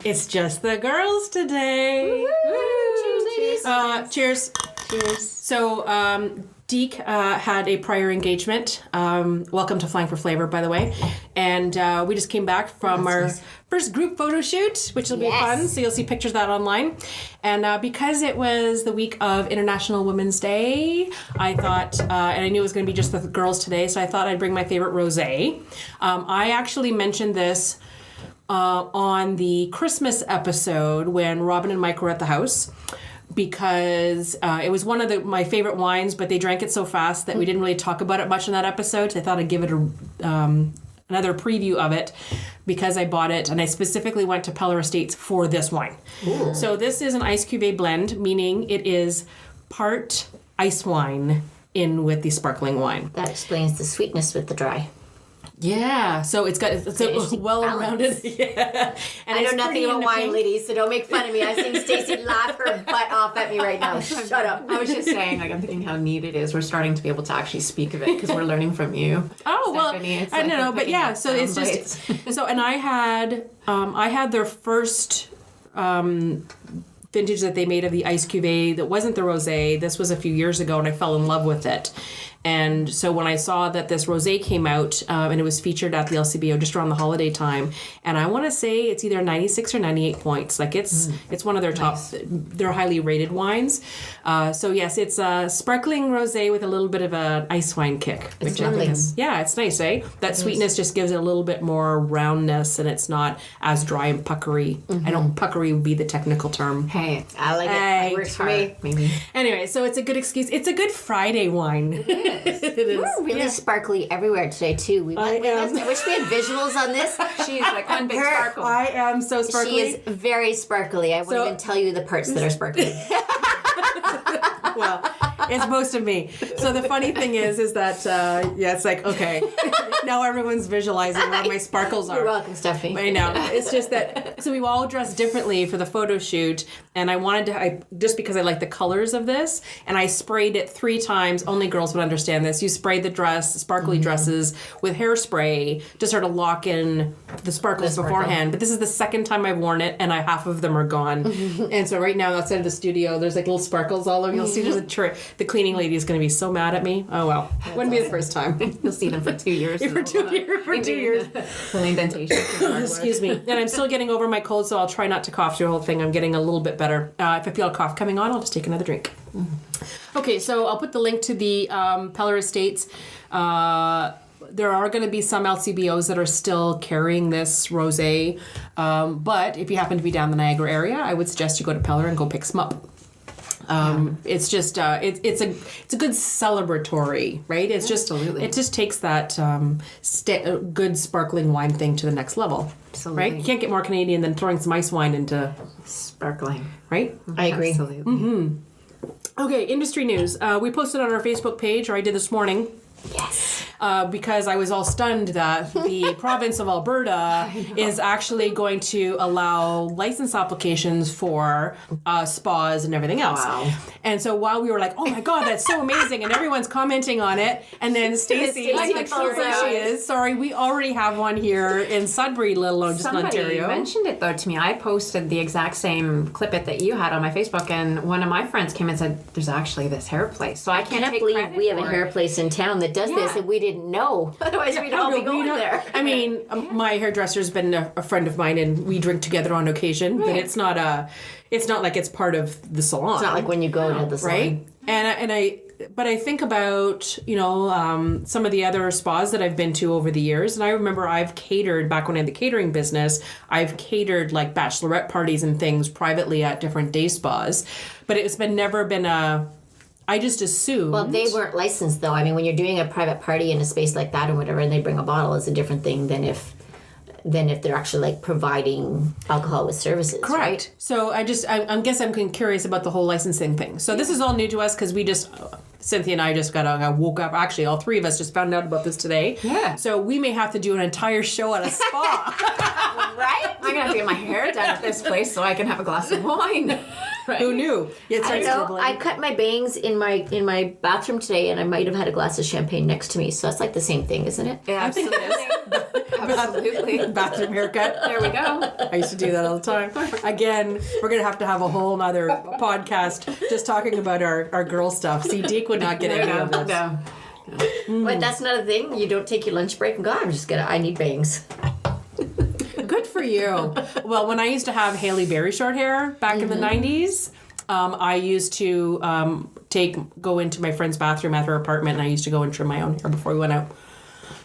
It's just the girls today. Cheers. Cheers. Cheers. So, Deke had a prior engagement. Welcome to Flying for Flavor, by the way. And we just came back from our first group photo shoot, which will be fun. So you'll see pictures of that online. And because it was the week of International Women's Day, I thought, and I knew it was going to be just the girls today, so I thought I'd bring my favorite rosé. I actually mentioned this on the Christmas episode when Robin and Mike were at the house, because it was one of my favorite wines, but they drank it so fast that we didn't really talk about it much in that episode. So I thought I'd give it another preview of it, because I bought it and I specifically went to Peller Estates for this wine. Ooh. So this is an ice cuvee blend, meaning it is part ice wine in with the sparkling wine. That explains the sweetness with the dry. Yeah, so it's a well-rounded. Yeah, and I know nothing about wine, ladies, so don't make fun of me. I've seen Stacey laugh her butt off at me right now. Shut up. I was just saying, I'm thinking how neat it is. We're starting to be able to actually speak of it because we're learning from you. Oh, Stephanie. well, I don't know, but yeah. So it's just so, and I had their first vintage that they made of the ice cuvee that wasn't the rosé. This was a few years ago, and I fell in love with it. And so when I saw that this rosé came out, and it was featured at the LCBO just around the holiday time, and I want to say it's either 96 or 98 points. Like it's one of their top, they're highly rated wines. So yes, it's a sparkling rosé with a little bit of an ice wine kick. It's lovely. Yeah, it's nice, eh? That sweetness just gives it a little bit more roundness, and it's not as dry and puckery. I don't, puckery would be the technical term. Hey, I like it. It works for me. Maybe. Anyway, so it's a good excuse. It's a good Friday wine. It is. We're really sparkly everywhere today, too. I wish we had visuals on this. She's like one big sparkle. I am so sparkly. She is very sparkly. I won't even tell you the parts that are sparkly. Well, it's most of me. So the funny thing is that, it's like, okay, now everyone's visualizing where my sparkles are. You're welcome, Stephanie. I know. It's just that, so we all dressed differently for the photo shoot, and I wanted to, just because I like the colors of this, and I sprayed it 3 times. Only girls would understand this. You spray the sparkly dresses with hairspray to sort of lock in the sparkles beforehand. But this is the second time I've worn it, and half of them are gone. And so right now outside of the studio, there's like little sparkles all over. You'll see there's the cleaning lady is going to be so mad at me. Oh well, wouldn't be the first time. You'll see them for 2 years. For 2 years. Full indentation. Excuse me. And I'm still getting over my cold, so I'll try not to cough through the whole thing. I'm getting a little bit better. If I feel a cough coming on, I'll just take another drink. Okay, so I'll put the link to the Peller Estates. There are going to be some LCBOs that are still carrying this rosé, but if you happen to be down the Niagara area, I would suggest you go to Peller and go pick some up. It's just it's a good celebratory, right? It's just it just takes that good sparkling wine thing to the next level. Absolutely. Right? You can't get more Canadian than throwing some ice wine into sparkling. Right? I agree. Absolutely. Mm-hmm. Okay, industry news. We posted on our Facebook page, or I did this morning. Yes. Because I was all stunned that the province of Alberta is actually going to allow license applications for spas and everything else. Wow. And so while we were like, oh my God, that's so amazing, and everyone's commenting on it, and then Stacey, like sure she is, sorry, we already have one here in Sudbury, let alone just in Ontario. Somebody mentioned it though to me. I posted the exact same clip that you had on my Facebook, and one of my friends came and said, there's actually this hair place. So I can't believe we have a hair place in town that does this, and we didn't know. Otherwise, we'd all be going there. I mean, my hairdresser's been a friend of mine, and we drink together on occasion. Right. But it's not like it's part of the salon. It's not like when you go to the salon, right? But I think about some of the other spas that I've been to over the years, and I remember I've catered back when I had the catering business. I've catered like bachelorette parties and things privately at different day spas, but it's never been a. I just assumed. Well, they weren't licensed, though. I mean, when you're doing a private party in a space like that or whatever, and they bring a bottle, it's a different thing than if they're actually like providing alcohol with services. Correct. Right? So I guess I'm curious about the whole licensing thing. So this is all new to us because we just. Cynthia and I just woke up. Actually, all 3 of us just found out about this today. Yeah. So we may have to do an entire show at a spa. Right? I'm gonna have to get my hair done at this place so I can have a glass of wine. Right. Who knew? It I starts know. dribbling. I cut my bangs in my bathroom today, and I might have had a glass of champagne next to me. So that's like the same thing, isn't it? Yeah, absolutely. Absolutely. Bathroom haircut. There we go. I used to do that all the time. Again, we're going to have a whole nother podcast just talking about our girl stuff. See, Deke would not get There any you of go. this. No. But that's not a thing. You don't take your lunch break and go, I need bangs. Good for you. Well, when I used to have Halle Berry short hair back in the 90s, I used to go into my friend's bathroom at her apartment, and I used to go and trim my own hair before we went out.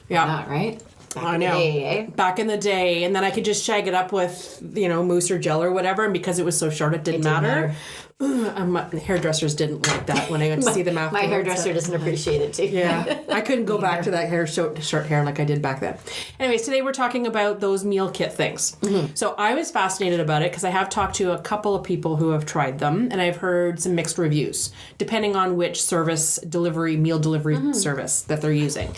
Yeah. Not right. I know. Day, eh? Back in the day, and then I could just shag it up with, mousse or gel or whatever, and because it was so short, it didn't matter. Hairdressers didn't like that when I went to see them afterwards. My hairdresser doesn't appreciate it too. Yeah, I couldn't go back to that short hair like I did back then. Anyways, today we're talking about those meal kit things. Mm-hmm. So I was fascinated about it because I have talked to a couple of people who have tried them, and I've heard some mixed reviews, depending on which meal delivery service that they're using.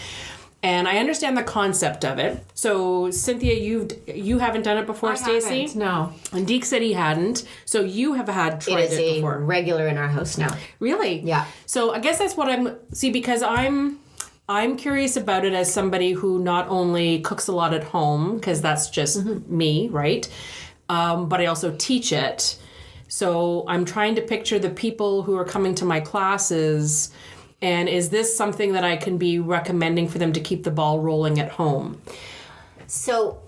And I understand the concept of it. So Cynthia, you haven't done it before, Stacey? Haven't, no. And Deke said he hadn't. So you have tried It is it before. a regular in our house now. Really? Yeah. So I guess that's what because I'm curious about it as somebody who not only cooks a lot at home, because that's just me, right? But I also teach it. So I'm trying to picture the people who are coming to my classes, and is this something that I can be recommending for them to keep the ball rolling at home? So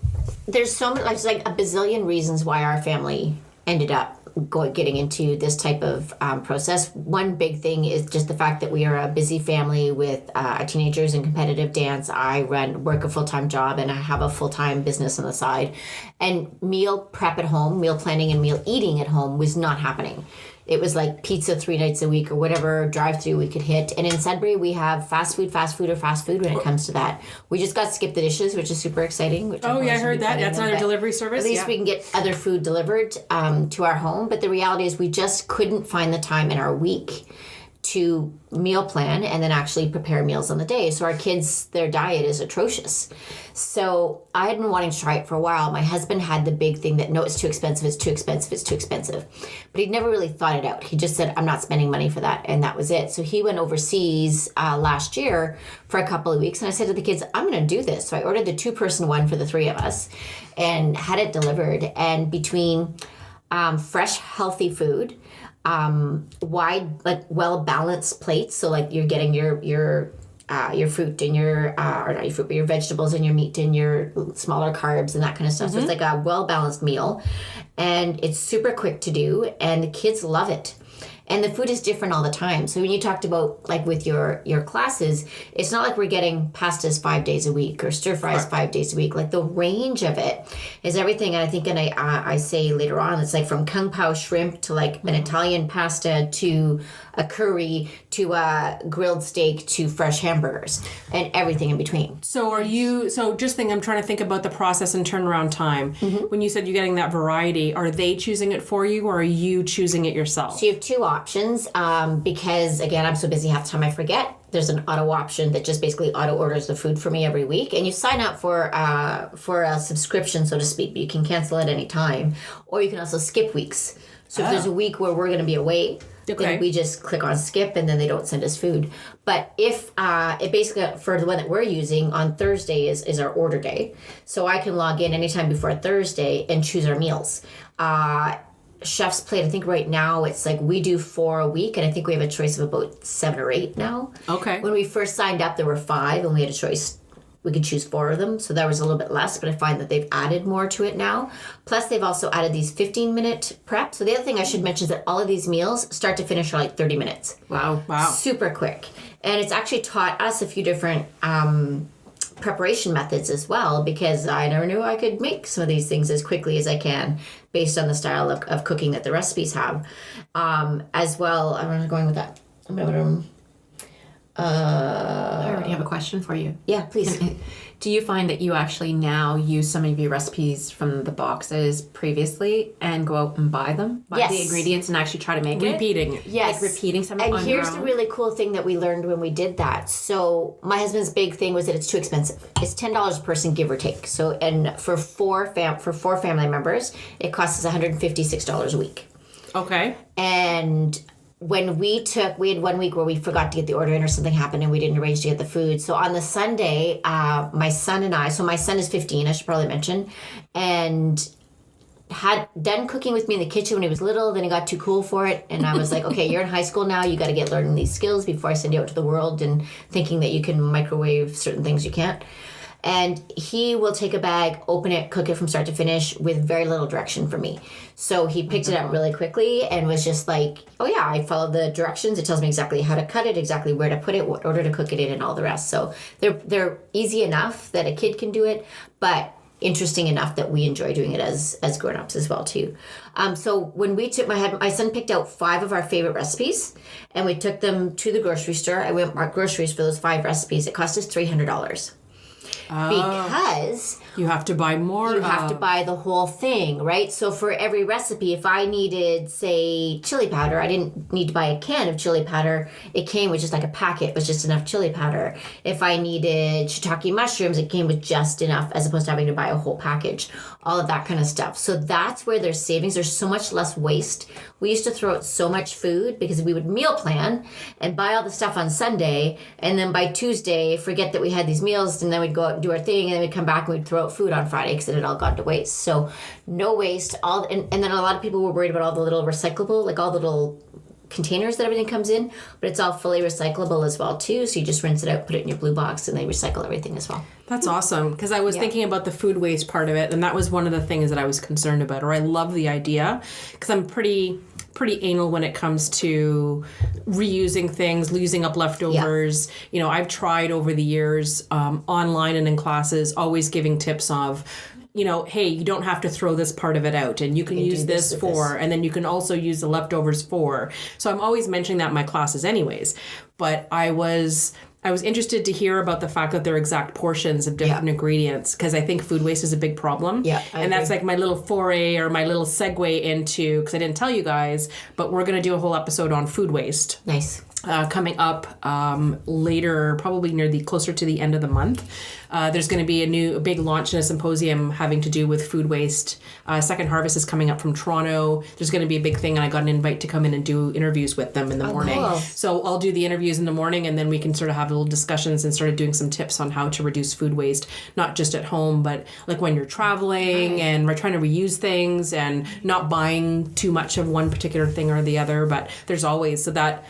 there's like a bazillion reasons why our family ended up getting into this type of process. One big thing is just the fact that we are a busy family with teenagers in competitive dance. I work a full-time job, and I have a full-time business on the side. And meal prep at home, meal planning and meal eating at home was not happening. It was like pizza 3 nights a week or whatever drive-through we could hit. And in Sudbury, we have fast food when it comes to that. We just got Skip the Dishes, which is super exciting. Which Oh, yeah, I heard that. That's another delivery service. At least we can get other food delivered to our home. But the reality is we just couldn't find the time in our week to meal plan and then actually prepare meals on the day. So our kids, their diet is atrocious. So I had been wanting to try it for a while. My husband had the big thing that, no, it's too expensive, it's too expensive, it's too expensive. But he'd never really thought it out. He just said, I'm not spending money for that. And that was it. So he went overseas last year for a couple of weeks. And I said to the kids, I'm going to do this. So I ordered the 2-person one for the 3 of us and had it delivered. And between fresh, healthy food, wide, like well-balanced plates, so like you're getting your fruit and or not your fruit, but your vegetables and your meat and your smaller carbs and that kind of stuff. So it's like a well-balanced meal, and it's super quick to do, and the kids love it. And the food is different all the time. So when you talked about, like, with your classes, it's not like we're getting pastas 5 days a week or stir fries 5 days a week. Like, the range of it is everything. And I think, and I say later on, it's like from Kung Pao shrimp to like an Italian pasta to a curry to a grilled steak to fresh hamburgers and everything in between. So I'm trying to think about the process and turnaround time. When you said you're getting that variety, are they choosing it for you or are you choosing it yourself? So you have 2 options because, again, I'm so busy half the time I forget. There's an auto option that just basically auto orders the food for me every week. And you sign up for a subscription, so to speak, but you can cancel at any time. Or you can also skip weeks. So if there's a week where we're going to be away, then we just click on skip and then they don't send us food. But if it basically, for the one that we're using on Thursday is our order day. So I can log in anytime before Thursday and choose our meals. Chef's Plate, I think right now it's like we do 4 a week, and I think we have a choice of about 7 or 8 now. Okay. When we first signed up, there were 5, and we had a choice. We could choose 4 of them, so that was a little bit less, but I find that they've added more to it now. Plus, they've also added these 15-minute prep. So the other thing I should mention is that all of these meals start to finish are like 30 minutes. Wow. Super quick. And it's actually taught us a few different preparation methods as well, because I never knew I could make some of these things as quickly as I can based on the style of cooking that the recipes have. As well, I'm going with that. I already have a question for you. Yeah, please. Do you find that you actually now use some of your recipes from the boxes previously and go out and buy them? Buy the Yes. ingredients and actually try to make it? Repeating it. Yes. Like repeating some And on here's your the own? really cool thing that we learned when we did that. So my husband's big thing was that it's too expensive. It's $10 a person, give or take. So and for four family members, it costs us $156 a week. Okay. And when we had 1 week where we forgot to get the order in or something happened and we didn't arrange to get the food. So on the Sunday, my son and I, so my son is 15, I should probably mention, and had done cooking with me in the kitchen when he was little. Then he got too cool for it. And I was like, okay, you're in high school now. You got to get learning these skills before I send you out to the world and thinking that you can microwave certain things you can't. And he will take a bag, open it, cook it from start to finish with very little direction from me. So he picked it up really quickly and was just like, oh yeah, I followed the directions. It tells me exactly how to cut it, exactly where to put it, what order to cook it in, and all the rest. So they're easy enough that a kid can do it, but interesting enough that we enjoy doing it as grown-ups as well too. So when we took my son picked out 5 of our favorite recipes and we took them to the grocery store. I went bought groceries for those 5 recipes. It cost us $300. Because You have to buy more. you have to buy the whole thing, right? So for every recipe, if I needed, say, chili powder, I didn't need to buy a can of chili powder. It came with just like a packet, was just enough chili powder. If I needed shiitake mushrooms, it came with just enough as opposed to having to buy a whole package. All of that kind of stuff. So that's where there's savings. There's so much less waste. We used to throw out so much food because we would meal plan and buy all the stuff on Sunday, and then by Tuesday forget that we had these meals, and then we'd go out and do our thing, and then we'd come back and we'd throw out food on Friday because it had all gone to waste. So no waste. And then a lot of people were worried about all the little recyclable, like all the little containers that everything comes in, but it's all fully recyclable as well too. So you just rinse it out, put it in your blue box, and they recycle everything as well. That's awesome, because I was thinking about the food waste part of it, and that was one of the things that I was concerned about, or I love the idea, because I'm pretty anal when it comes to reusing things, using up leftovers. You know, I've tried over the years, online and in classes, always giving tips of, you know, hey, you don't have to throw this part of it out, and you can use this for, and then you can also use the leftovers for. So I'm always mentioning that in my classes anyways. But I was interested to hear about the fact that there are exact portions of different ingredients, because I think food waste is a big problem. Yeah, I and that's like my little foray or my little segue into, because I didn't tell you guys, but we're going to do a whole episode on food waste. Nice. Coming up later, probably closer to the end of the month. There's going to be a big launch in a symposium having to do with food waste. Second Harvest is coming up from Toronto. There's going to be a big thing, and I got an invite to come in and do interviews with them in the morning. Cool. So I'll do the interviews in the morning, and then we can sort of have little discussions and start doing some tips on how to reduce food waste, not just at home, but like when you're traveling and we're trying to reuse things and not buying too much of one particular thing or the other. But there's always, so that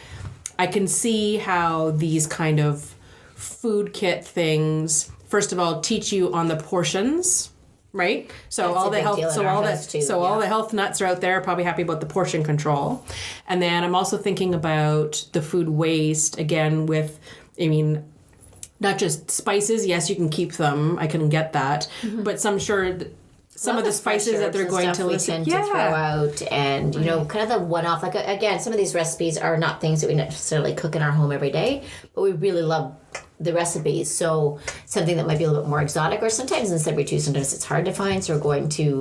I can see how these kind of food kit things, first of all, teach you on the portions, right? So That's all a the big health, deal in so our all house that, too, so all the health nuts are out there, probably happy about the portion control. And then I'm also thinking about the food waste again with, I mean, not just spices. Yes, you can keep them. I can get that, but some some of the spices that they're going to listen to throw out, and you know, kind of the one-off. Like again, some of these recipes are not things that we necessarily cook in our home every day, but we really love the recipes. So something that might be a little bit more exotic, or sometimes instead we choose. Sometimes it's hard to find, so we're going to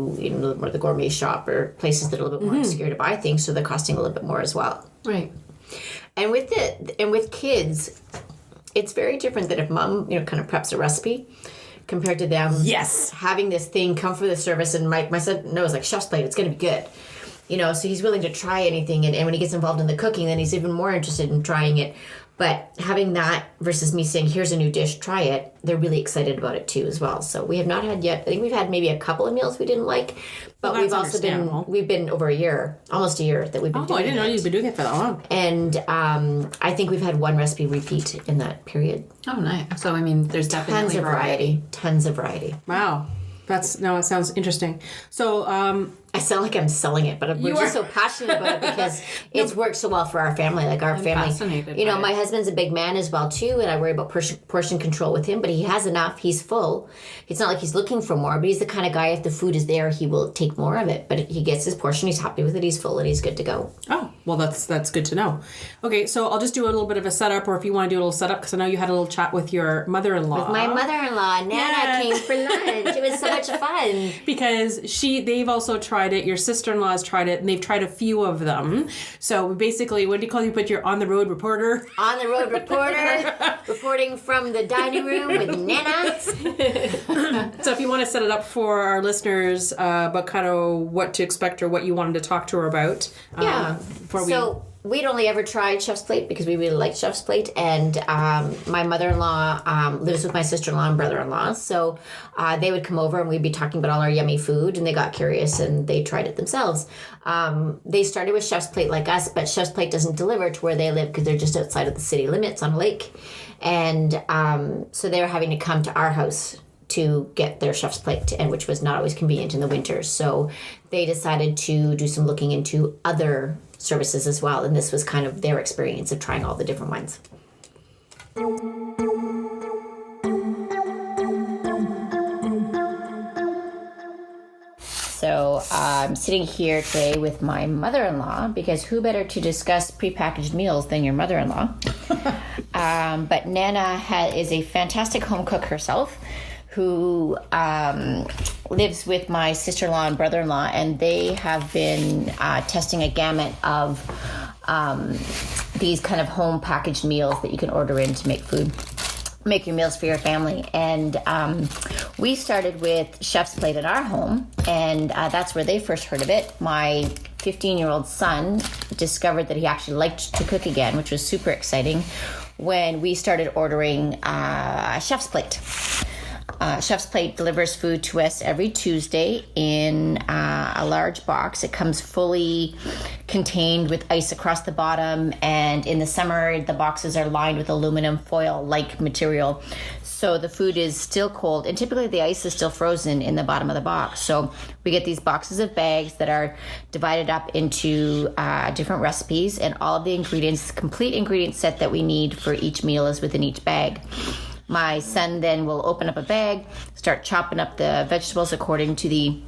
more the gourmet shop or places that are a little bit more obscure to buy things, so they're costing a little bit more as well. Right. And with kids, it's very different than if mom kind of preps a recipe, compared to them having this thing come for the service, and my son knows, like, chef's plate, it's going to be good. So he's willing to try anything, and when he gets involved in the cooking, then he's even more interested in trying it. But having that versus me saying, here's a new dish, try it, they're really excited about it too as well. So we have not had yet, I think we've had maybe a couple of meals we didn't like, but we've also been over a year, almost a year that we've been doing it. I didn't know you've been doing it for that long. And I think we've had one recipe repeat in that period. Oh, nice. So, I mean, there's definitely Tons of variety. Wow. It sounds interesting. So I sound like I'm selling it, but we're just so passionate about it because it's worked so well for our family. Like our family, fascinated you know, by my it. husband's a big man as well too, and I worry about portion control with him. But he has enough; he's full. It's not like he's looking for more, but he's the kind of guy. If the food is there, he will take more of it. But he gets his portion; he's happy with it. He's full, and he's good to go. Oh, well, that's good to know. Okay, so I'll just do a little bit of a setup, or if you want to do a little setup, because I know you had a little chat with your mother-in-law. My mother-in-law, Nana, Yes. came for lunch. It was so much fun. Because they've also tried it. Your sister-in-law has tried it, and they've tried a few of them. So basically, what do you call you? Put your on-the-road reporter. On the road reporter, reporting from the dining room with Nana. So if you want to set it up for our listeners about kind of what to expect or what you wanted to talk to her about. Yeah. Before So we'd only ever tried Chef's Plate because we really liked Chef's Plate, and my mother-in-law lives with my sister-in-law and brother-in-law, so they would come over and we'd be talking about all our yummy food, and they got curious and they tried it themselves. They started with Chef's Plate like us, but Chef's Plate doesn't deliver to where they live because they're just outside of the city limits on a lake, and so they were having to come to our house to get their Chef's Plate, and which was not always convenient in the winter. So they decided to do some looking into other services as well, and this was kind of their experience of trying all the different ones. So I'm sitting here today with my mother-in-law because who better to discuss prepackaged meals than your mother-in-law? But Nana is a fantastic home cook herself, who lives with my sister-in-law and brother-in-law, and they have been testing a gamut of these kind of home packaged meals that you can order in to make your meals for your family. And we started with Chef's Plate at our home, and that's where they first heard of it. My 15-year-old son discovered that he actually liked to cook again, which was super exciting, when we started ordering Chef's Plate. Chef's Plate delivers food to us every Tuesday in a large box. It comes fully contained with ice across the bottom, and in the summer the boxes are lined with aluminum foil-like material. So the food is still cold, and typically the ice is still frozen in the bottom of the box. So we get these boxes of bags that are divided up into different recipes, and all of the ingredients, complete ingredient set that we need for each meal is within each bag. My son then will open up a bag, start chopping up the vegetables according to the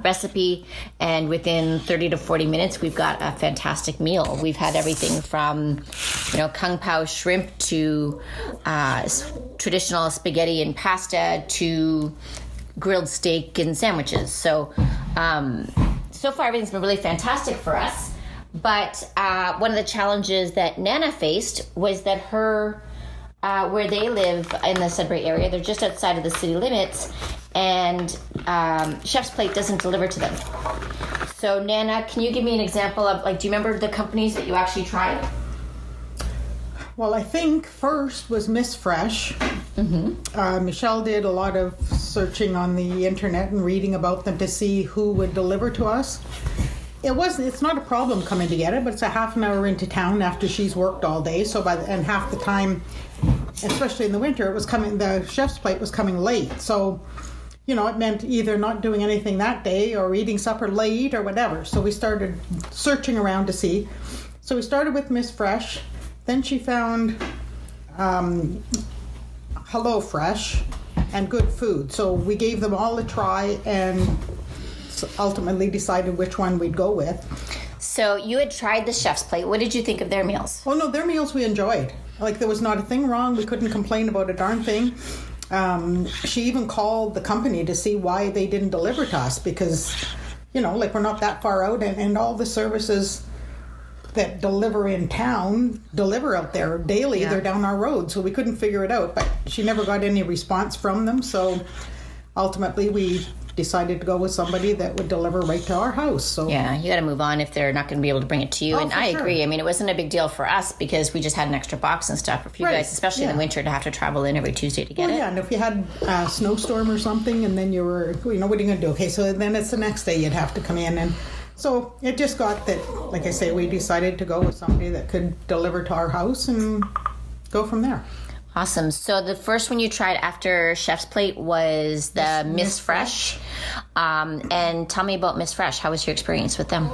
recipe, and within 30 to 40 minutes, we've got a fantastic meal. We've had everything from, kung pao shrimp to traditional spaghetti and pasta to grilled steak and sandwiches. So, so far everything's been really fantastic for us. But one of the challenges that Nana faced was that where they live in the Sudbury area, they're just outside of the city limits, and Chef's Plate doesn't deliver to them. So Nana, can you give me an example of, do you remember the companies that you actually tried? Well, I think first was Miss Fresh. Mm-hmm. Michelle did a lot of searching on the internet and reading about them to see who would deliver to us. It's not a problem coming to get it, but it's a half an hour into town after she's worked all day. So and half the time, especially in the winter, the Chef's Plate was coming late. So, it meant either not doing anything that day or eating supper late or whatever. So we started searching around to see. So we started with Miss Fresh. Then she found Hello Fresh and Good Food. So we gave them all a try and ultimately decided which one we'd go with. So you had tried the Chef's Plate. What did you think of their meals? Oh no, their meals we enjoyed. There was not a thing wrong. We couldn't complain about a darn thing. She even called the company to see why they didn't deliver to us because, we're not that far out, and all the services that deliver in town deliver out there daily. Yeah. They're down our road, so we couldn't figure it out. But she never got any response from them, so ultimately we decided to go with somebody that would deliver right to our house. So yeah, you got to move on if they're not going to be able to bring it to you. And I agree. Sure. I mean, it wasn't a big deal for us because we just had an extra box and stuff. For you guys, especially in the winter, to have to travel in every Tuesday to get it. Yeah, and if you had a snowstorm or something, and then you were, what are you going to do? Okay, so then it's the next day you'd have to come in, and so it just got that. Like I say, we decided to go with somebody that could deliver to our house and go from there. Awesome. So the first one you tried after Chef's Plate was the Miss Fresh. And tell me about Miss Fresh. How was your experience with them?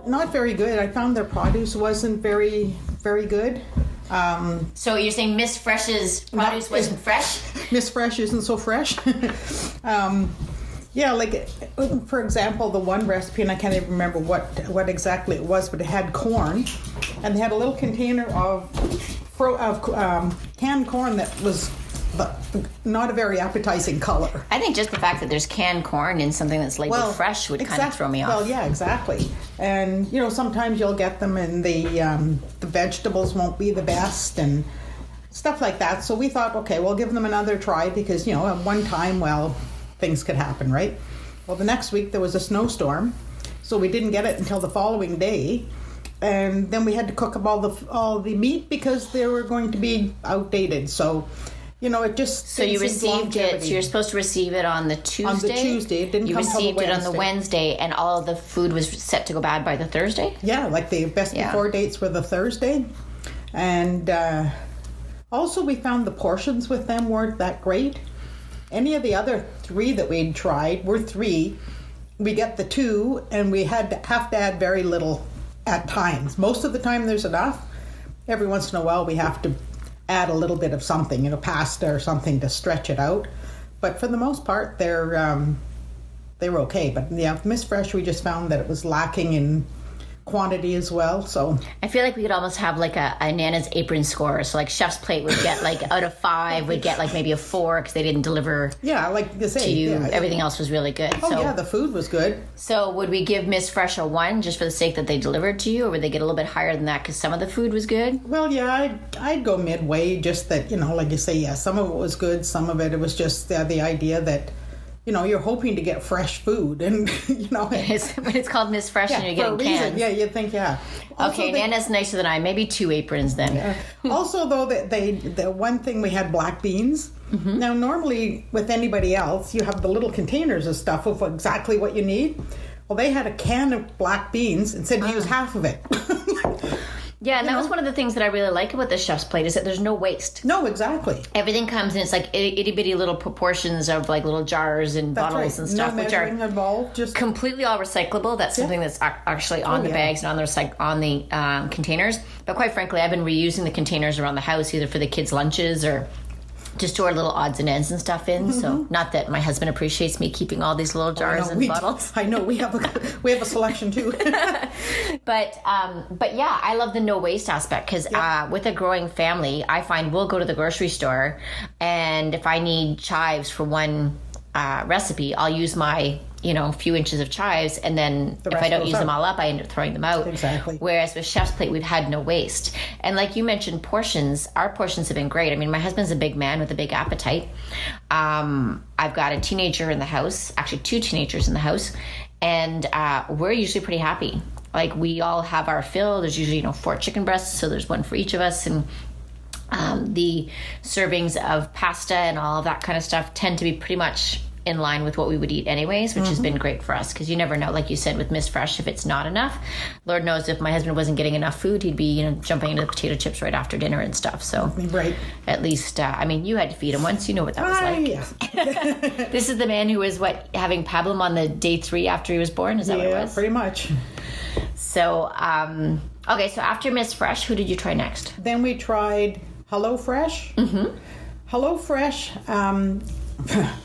Not very good. I found their produce wasn't very, very good. So you're saying Miss Fresh's produce wasn't fresh? Miss Fresh isn't so fresh. Yeah, like, for example, the one recipe, and I can't even remember what exactly it was, but it had corn, and they had a little container of canned corn that was not a very appetizing color. I think just the fact that there's canned corn in something that's labeled fresh would kind of throw me off. Well, yeah, exactly. And, you know, sometimes you'll get them and the vegetables won't be the best and stuff like that. So we thought, okay, we'll give them another try because, you know, at one time, well, things could happen, right? Well, the next week there was a snowstorm, so we didn't get it until the following day. And then we had to cook up all the meat because they were going to be outdated. So, you know, it just... So you received it, so you're supposed to receive it on the Tuesday? On the Tuesday. It didn't come till the Wednesday. You received it on the Wednesday, and all of the food was set to go bad by the Thursday? Yeah, like the best before dates were the Thursday. And also we found the portions with them weren't that great. Any of the other 3 that we'd tried were 3. We get the 2, and we have to add very little at times. Most of the time there's enough. Every once in a while we have to add a little bit of something, you know, pasta or something to stretch it out. But for the most part, they were okay. But yeah, Miss Fresh, we just found that it was lacking in quantity as well. So I feel like we could almost have like a Nana's apron score. So like Chef's Plate would get like out of 5 would get like maybe a 4 because they didn't deliver. Yeah, like you say, to you. Yeah, everything else was really good. Oh, so, yeah, the food was good. So would we give Miss Fresh a 1 just for the sake that they delivered to you, or would they get a little bit higher than that because some of the food was good? Well, yeah, I'd go midway. Just that, you know, like you say, yeah, some of it was good. Some of it was just the idea that, you know, you're hoping to get fresh food, and you know, but it's called Miss Fresh, and you're getting cans. Yeah, you'd think, yeah. Also, okay, Nana's nicer than I. Maybe 2 aprons then. Also, though, the one thing we had black beans. Mm-hmm. Now, normally with anybody else, you have the little containers of stuff of exactly what you need. Well, they had a can of black beans and said use half of it. Yeah, and that was one of the things that I really like about the Chef's Plate is that there's no waste. No, exactly. Everything comes in, it's like itty bitty little proportions of like little jars and bottles and stuff, which are involved, just completely all recyclable. That's something that's actually on the bags and on the containers. But quite frankly, I've been reusing the containers around the house either for the kids' lunches or to store little odds and ends and stuff in. Mm-hmm. So not that my husband appreciates me keeping all these little jars and bottles. I know we have a selection too. But yeah, I love the no waste aspect because with a growing family, I find we'll go to the grocery store, and if I need chives for one recipe, I'll use my few inches of chives, and then if I don't use them all up, I end up throwing them out. Exactly. Whereas with Chef's Plate, we've had no waste. And like you mentioned, portions, our portions have been great. I mean, my husband's a big man with a big appetite. I've got a teenager in the house, actually 2 teenagers in the house, and we're usually pretty happy. Like, we all have our fill. There's usually 4 chicken breasts, so there's one for each of us, and the servings of pasta and all of that kind of stuff tend to be pretty much in line with what we would eat anyways, which has been great for us because you never know, like you said, with Miss Fresh, if it's not enough. Lord knows if my husband wasn't getting enough food, he'd be jumping into the potato chips right after dinner and stuff. So right. At least you had to feed him once, you know what that was like. Yeah. This is the man who was having pablum on the day 3 after he was born. Is that what it was? Pretty much. So okay, so after Miss Fresh, who did you try next? Then we tried HelloFresh. Mm-hmm. HelloFresh,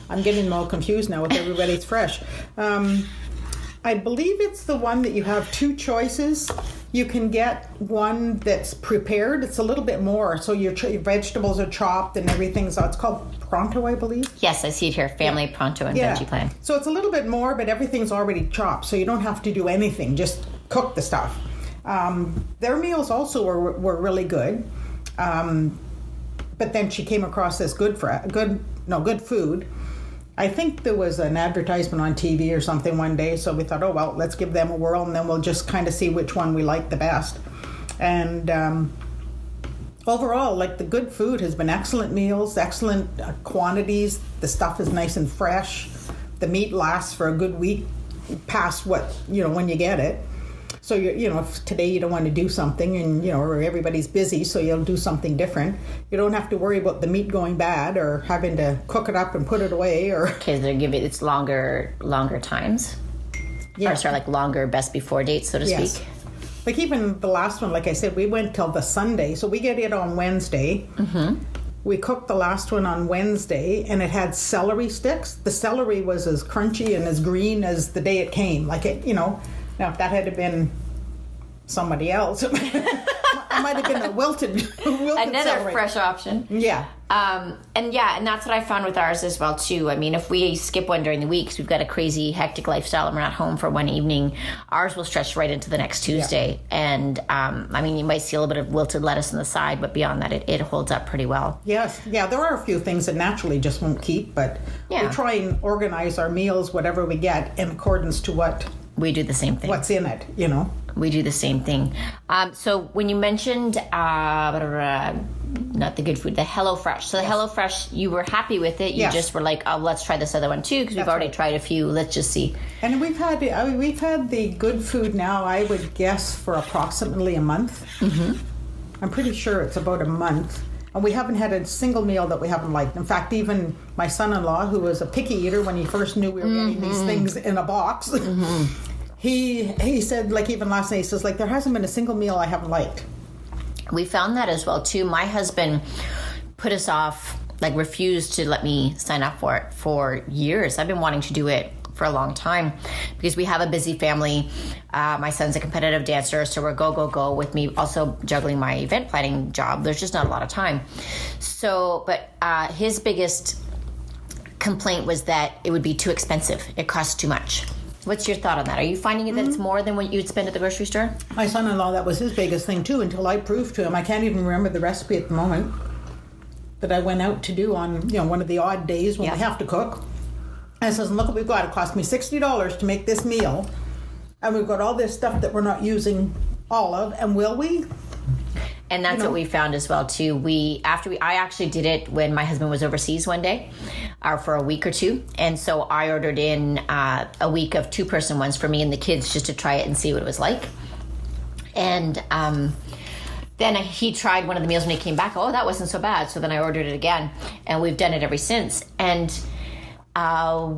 I'm getting them all confused now with everybody's fresh. I believe it's the one that you have 2 choices. You can get one that's prepared. It's a little bit more. So your vegetables are chopped and everything. So it's called Pronto, I believe. Yes, I see it here. Family Pronto and Veggie Plan. So it's a little bit more, but everything's already chopped. So you don't have to do anything. Just cook the stuff. Their meals also were really good. But then she came across this good food. I think there was an advertisement on TV or something one day, so we thought, oh, well, let's give them a whirl, and then we'll just kind of see which one we like the best. And overall, like, the good food has been excellent meals, excellent quantities. The stuff is nice and fresh. The meat lasts for a good week past what, when you get it. So if today you don't want to do something, and or everybody's busy, so you'll do something different. You don't have to worry about the meat going bad or having to cook it up and put it away. Or Because they're giving it's longer times. Yeah. Or sorry, like longer best before dates, so to Yes. speak. Like even the last one, like I said, we went till the Sunday, so we get it on Wednesday. Mm-hmm. We cooked the last one on Wednesday, and it had celery sticks. The celery was as crunchy and as green as the day it came. Like it, now if that had been somebody else, it might have been a wilted Another celery. fresh option. Yeah. And that's what I found with ours as well too. I mean, if we skip one during the weeks, we've got a crazy hectic lifestyle and we're not home for one evening, ours will stretch right into the next Tuesday. Yeah. And I mean, you might see a little bit of wilted lettuce on the side, but beyond that, it holds up pretty well. Yes. Yeah, there are a few things that naturally just won't keep, but Yeah. we try and organize our meals, whatever we get, in accordance to We do the same thing. what's in it, We do the same thing. So when you mentioned, not the good food, the HelloFresh. So the HelloFresh, you were happy with it. You Yes. just were like, oh, let's try this other one too, because we've That's already right. tried a few. Let's just see. And we've had the good food now, I would guess, for approximately a month. Mm-hmm. I'm pretty sure it's about a month. And we haven't had a single meal that we haven't liked. In fact, even my son-in-law, who was a picky eater when he first knew we were getting these things in a box, he said, like even last night, he says, like, there hasn't been a single meal I haven't liked. We found that as well too. My husband put us off, like refused to let me sign up for it for years. I've been wanting to do it for a long time because we have a busy family. My son's a competitive dancer, so we're go with me also juggling my event planning job. There's just not a lot of time. So, but his biggest complaint was that it would be too expensive. It costs too much. What's your thought on that? Are you finding that it's more than what you'd spend at the grocery store? My son-in-law, that was his biggest thing too, until I proved to him. I can't even remember the recipe at the moment that I went out to do on one of the odd days when we have to cook. And I says, look what we've got. It cost me $60 to make this meal. And we've got all this stuff that we're not using all of. And will we? And that's what we found as well too. I actually did it when my husband was overseas one day, or for a week or two, and so I ordered in a week of 2-person ones for me and the kids just to try it and see what it was like. And then he tried one of the meals when he came back. Oh, that wasn't so bad. So then I ordered it again, and we've done it ever since. And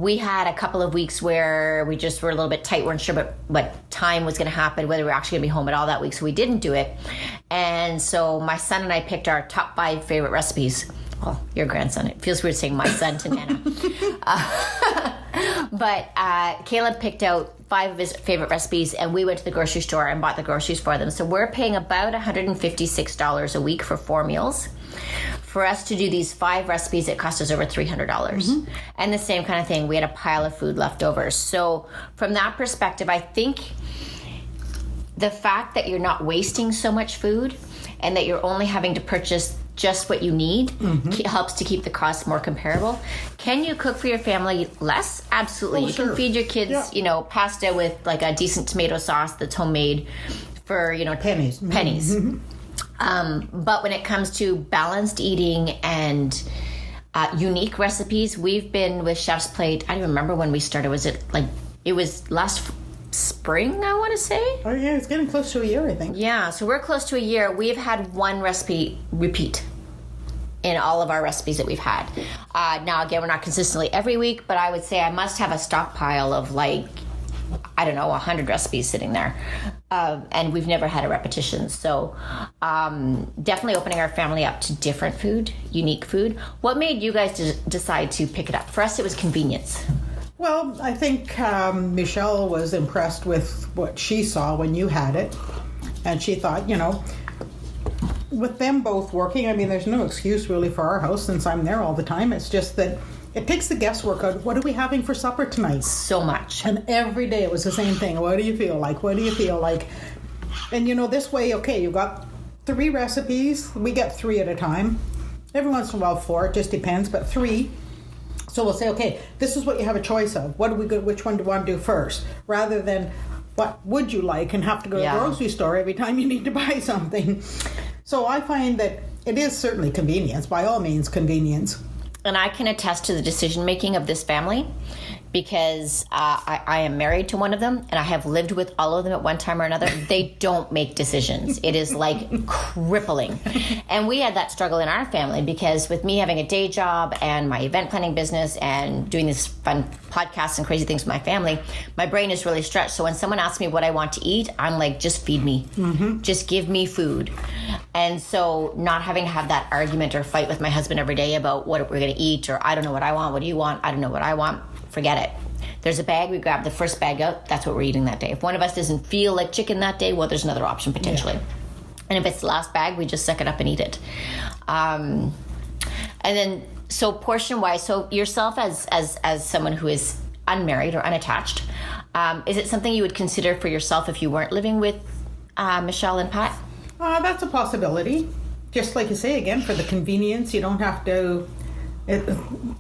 we had a couple of weeks where we just were a little bit tight. We weren't sure what time was going to happen, whether we were actually going to be home at all that week. So we didn't do it. And so my son and I picked our top 5 favorite recipes. Well, your grandson. It feels weird saying my son to Nana. But Caleb picked out 5 of his favorite recipes, and we went to the grocery store and bought the groceries for them. So we're paying about $156 a week for 4 meals. For us to do these 5 recipes, it cost us over $300. Mm-hmm. And the same kind of thing, we had a pile of food left over. So from that perspective, I think the fact that you're not wasting so much food and that you're only having to purchase just what you need helps to keep the costs more comparable. Can you cook for your family less? Absolutely. You can feed your kids, pasta with like a decent tomato sauce that's homemade for, pennies. But when it comes to balanced eating and unique recipes, we've been with Chef's Plate. I don't remember when we started. It was last spring, I want to say. Oh yeah, it's getting close to a year, I think. Yeah, so we're close to a year. We've had 1 recipe repeat in all of our recipes that we've had. Now, again, we're not consistently every week, but I would say I must have a stockpile of 100 recipes sitting there. And we've never had a repetition. So definitely opening our family up to different food, unique food. What made you guys decide to pick it up? For us, it was convenience. Well, I think Michelle was impressed with what she saw when you had it. And she thought, with them both working, I mean, there's no excuse really for our house since I'm there all the time. It's just that it takes the guesswork out. What are we having for supper tonight? So much. And every day it was the same thing. What do you feel like? What do you feel like? And this way, okay, you've got 3 recipes. We get 3 at a time. Every once in a while 4, it just depends, but 3. So we'll say, okay, this is what you have a choice of. Which one do you want to do first? Rather than what would you like and have to go to the grocery store every time you need to buy something. So I find that it is certainly convenience, by all means convenience. And I can attest to the decision making of this family because I am married to one of them and I have lived with all of them at one time or another. They don't make decisions. It is like crippling. And we had that struggle in our family because with me having a day job and my event planning business and doing these fun podcasts and crazy things with my family, my brain is really stretched. So when someone asks me what I want to eat, I'm like, just feed me. Just give me food. And so not having to have that argument or fight with my husband every day about what we're going to eat, or I don't know what I want, what do you want? I don't know what I want. Forget it. There's a bag, we grab the first bag out, that's what we're eating that day. If one of us doesn't feel like chicken that day, well, there's another option potentially. And if it's the last bag, we just suck it up and eat it. And then, so portion-wise, so yourself as someone who is unmarried or unattached, is it something you would consider for yourself if you weren't living with Michelle and Pat? That's a possibility. Just like you say, again, for the convenience, you don't have to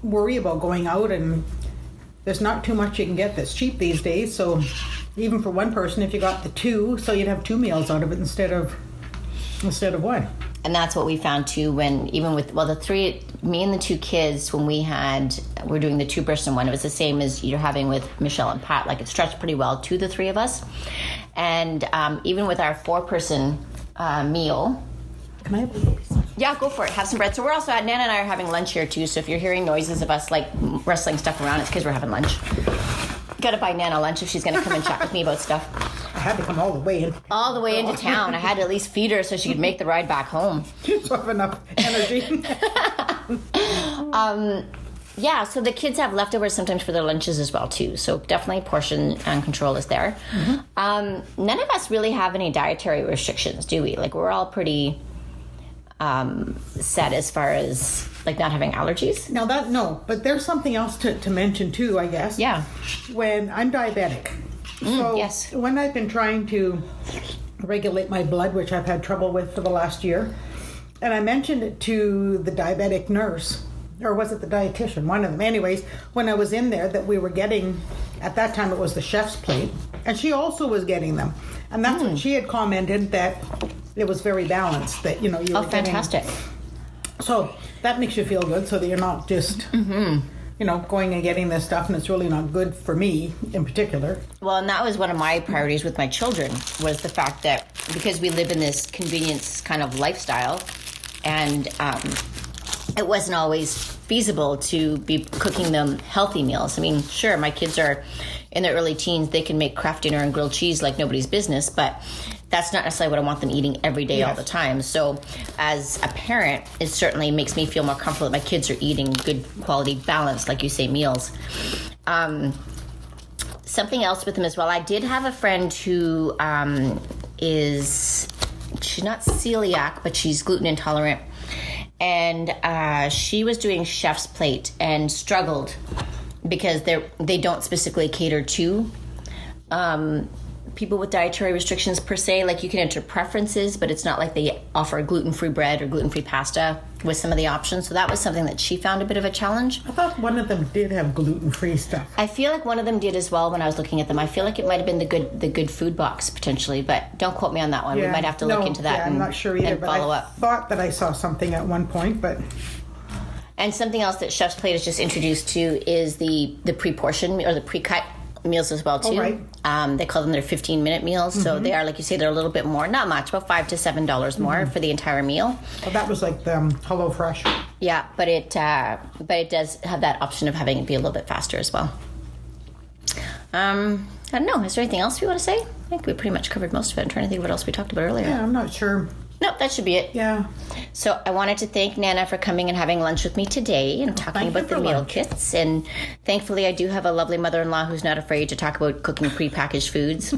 worry about going out, and there's not too much you can get that's cheap these days. So even for one person, if you got the two, so you'd have 2 meals out of it instead of one. And that's what we found too, when even with, well, the three, me and the 2 kids, when we're doing the 2-person one, it was the same as you're having with Michelle and Pat. Like, it stretched pretty well to the 3 of us. And even with our 4-person meal. Can I have a piece? Yeah, go for it. Have some bread. So we're also, Nana and I are having lunch here too. So if you're hearing noises of us like wrestling stuff around, it's because we're having lunch. Gotta buy Nana lunch if she's gonna come and chat with me about stuff. I had to come all the way in. All the way into town. I had to at least feed her so she could make the ride back home. So I have enough energy. Yeah, so the kids have leftovers sometimes for their lunches as well too. So definitely portion control is there. None of us really have any dietary restrictions, do we? Like, we're all pretty set as far as like not having allergies. Now but there's something else to mention too, I guess. Yeah. When I'm diabetic. So yes. When I've been trying to regulate my blood, which I've had trouble with for the last year, and I mentioned it to the diabetic nurse, or was it the dietitian? One of them. Anyways, when I was in there, that we were getting, at that time it was the chef's plate, and she also was getting them. And that's when she had commented that it was very balanced, that, you were getting... fantastic. So that makes you feel good, so that you're not just, going and getting this stuff, and it's really not good for me in particular. Well, and that was one of my priorities with my children, was the fact that because we live in this convenience kind of lifestyle, and it wasn't always feasible to be cooking them healthy meals. I mean, sure, my kids are in their early teens, they can make Kraft dinner and grilled cheese like nobody's business, but that's not necessarily what I want them eating every day all the time. So as a parent, it certainly makes me feel more comfortable that my kids are eating good quality, balanced, like you say, meals. Something else with them as well, I did have a friend who she's not celiac, but she's gluten intolerant. And she was doing chef's plate and struggled because they don't specifically cater to people with dietary restrictions per se. Like, you can enter preferences, but it's not like they offer gluten-free bread or gluten-free pasta with some of the options. So that was something that she found a bit of a challenge. I thought one of them did have gluten-free stuff. I feel like one of them did as well when I was looking at them. I feel like it might have been the good food box potentially, but don't quote me on that one. We might have to look into that. Yeah, I'm not sure either, and but follow I up. thought that I saw something at one point, but... And something else that Chef's Plate has just introduced to is the pre-portion or the pre-cut meals as well too. Oh, right. They call them their 15-minute meals. So they are, like you say, they're a little bit more, not much, about $5 to $7 more for the entire meal. Well, that was like the HelloFresh. Yeah, but it does have that option of having it be a little bit faster as well. I don't know. Is there anything else we want to say? I think we pretty much covered most of it. I'm trying to think what else we talked about earlier. Yeah, I'm not sure. Nope, that should be it. Yeah. So I wanted to thank Nana for coming and having lunch with me today and talking about the meal kits. And thankfully, I do have a lovely mother-in-law who's not afraid to talk about cooking prepackaged foods.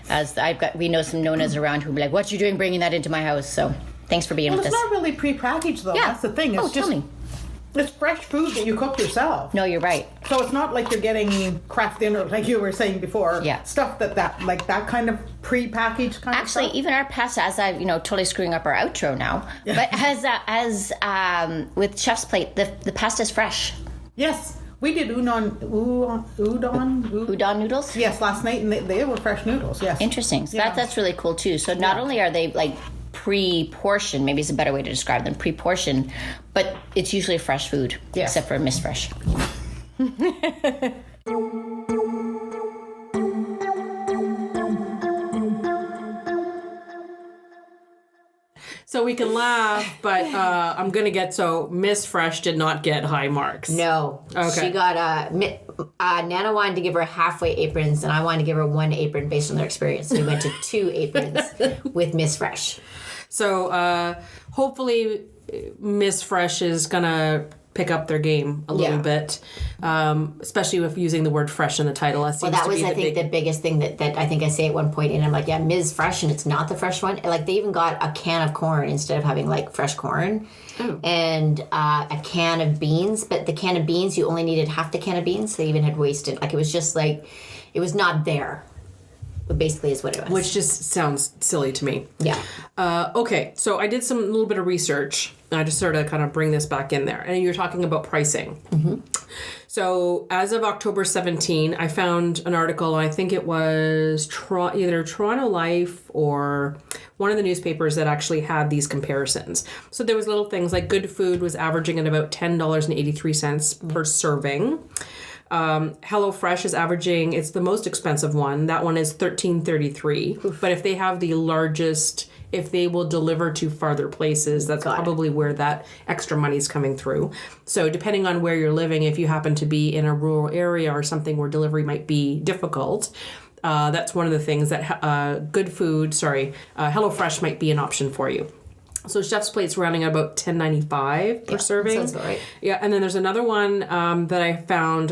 As we know some Nonas around who will be like, "What you doing bringing that into my house?" So thanks for being with us. It's not really prepackaged though. Yeah. That's the thing. It's tell me. It's fresh food that you cook yourself. No, you're right. So it's not like you're getting Kraft dinner, like you were saying before. Yeah. Stuff that kind of prepackaged kind of stuff. Actually, even our pasta, as I totally screwing up our outro now. Yeah. But with Chef's Plate, the pasta's fresh. Yes. We did udon noodles? Yes, last night, and they were fresh noodles, yes. Interesting. So Yeah. that's really cool too. So not only are they like pre-portioned, maybe it's a better way to describe them, pre-portioned, but it's usually fresh food, except for Miss Fresh. So we can laugh, but I'm going to get, so Miss Fresh did not get high marks. No. Okay. She got Nana wanted to give her halfway aprons, and I wanted to give her 1 apron based on their experience. So we went to 2 aprons with Miss Fresh. So hopefully Miss Fresh is going to pick up their game a little bit, especially with using the word fresh in the title. That was, I think, the biggest thing that I think I say at one point, and I'm like, yeah, Ms. Fresh, and it's not the fresh one. Like, they even got a can of corn instead of having, like, fresh corn, and a can of beans, but the can of beans, you only needed half the can of beans. They even had wasted. Like, it was just, like, it was not there, but basically is what it was. Which just sounds silly to me. Yeah. Okay, so I did some little bit of research. And I just sort of kind of bring this back in there. And you're talking about pricing. Mm-hmm. So as of October 17, I found an article, and I think it was either Toronto Life or one of the newspapers that actually had these comparisons. So there was little things like Good Food was averaging at about $10.83 per serving. HelloFresh is averaging, it's the most expensive one. That one is $13.33. But if they have the largest, if they will deliver to farther places, that's probably where that extra money is coming through. So depending on where you're living, if you happen to be in a rural area or something where delivery might be difficult, that's one of the things that HelloFresh might be an option for you. So Chef's Plate's running at about $10.95 per serving. That sounds about right. Yeah, and then there's another one that I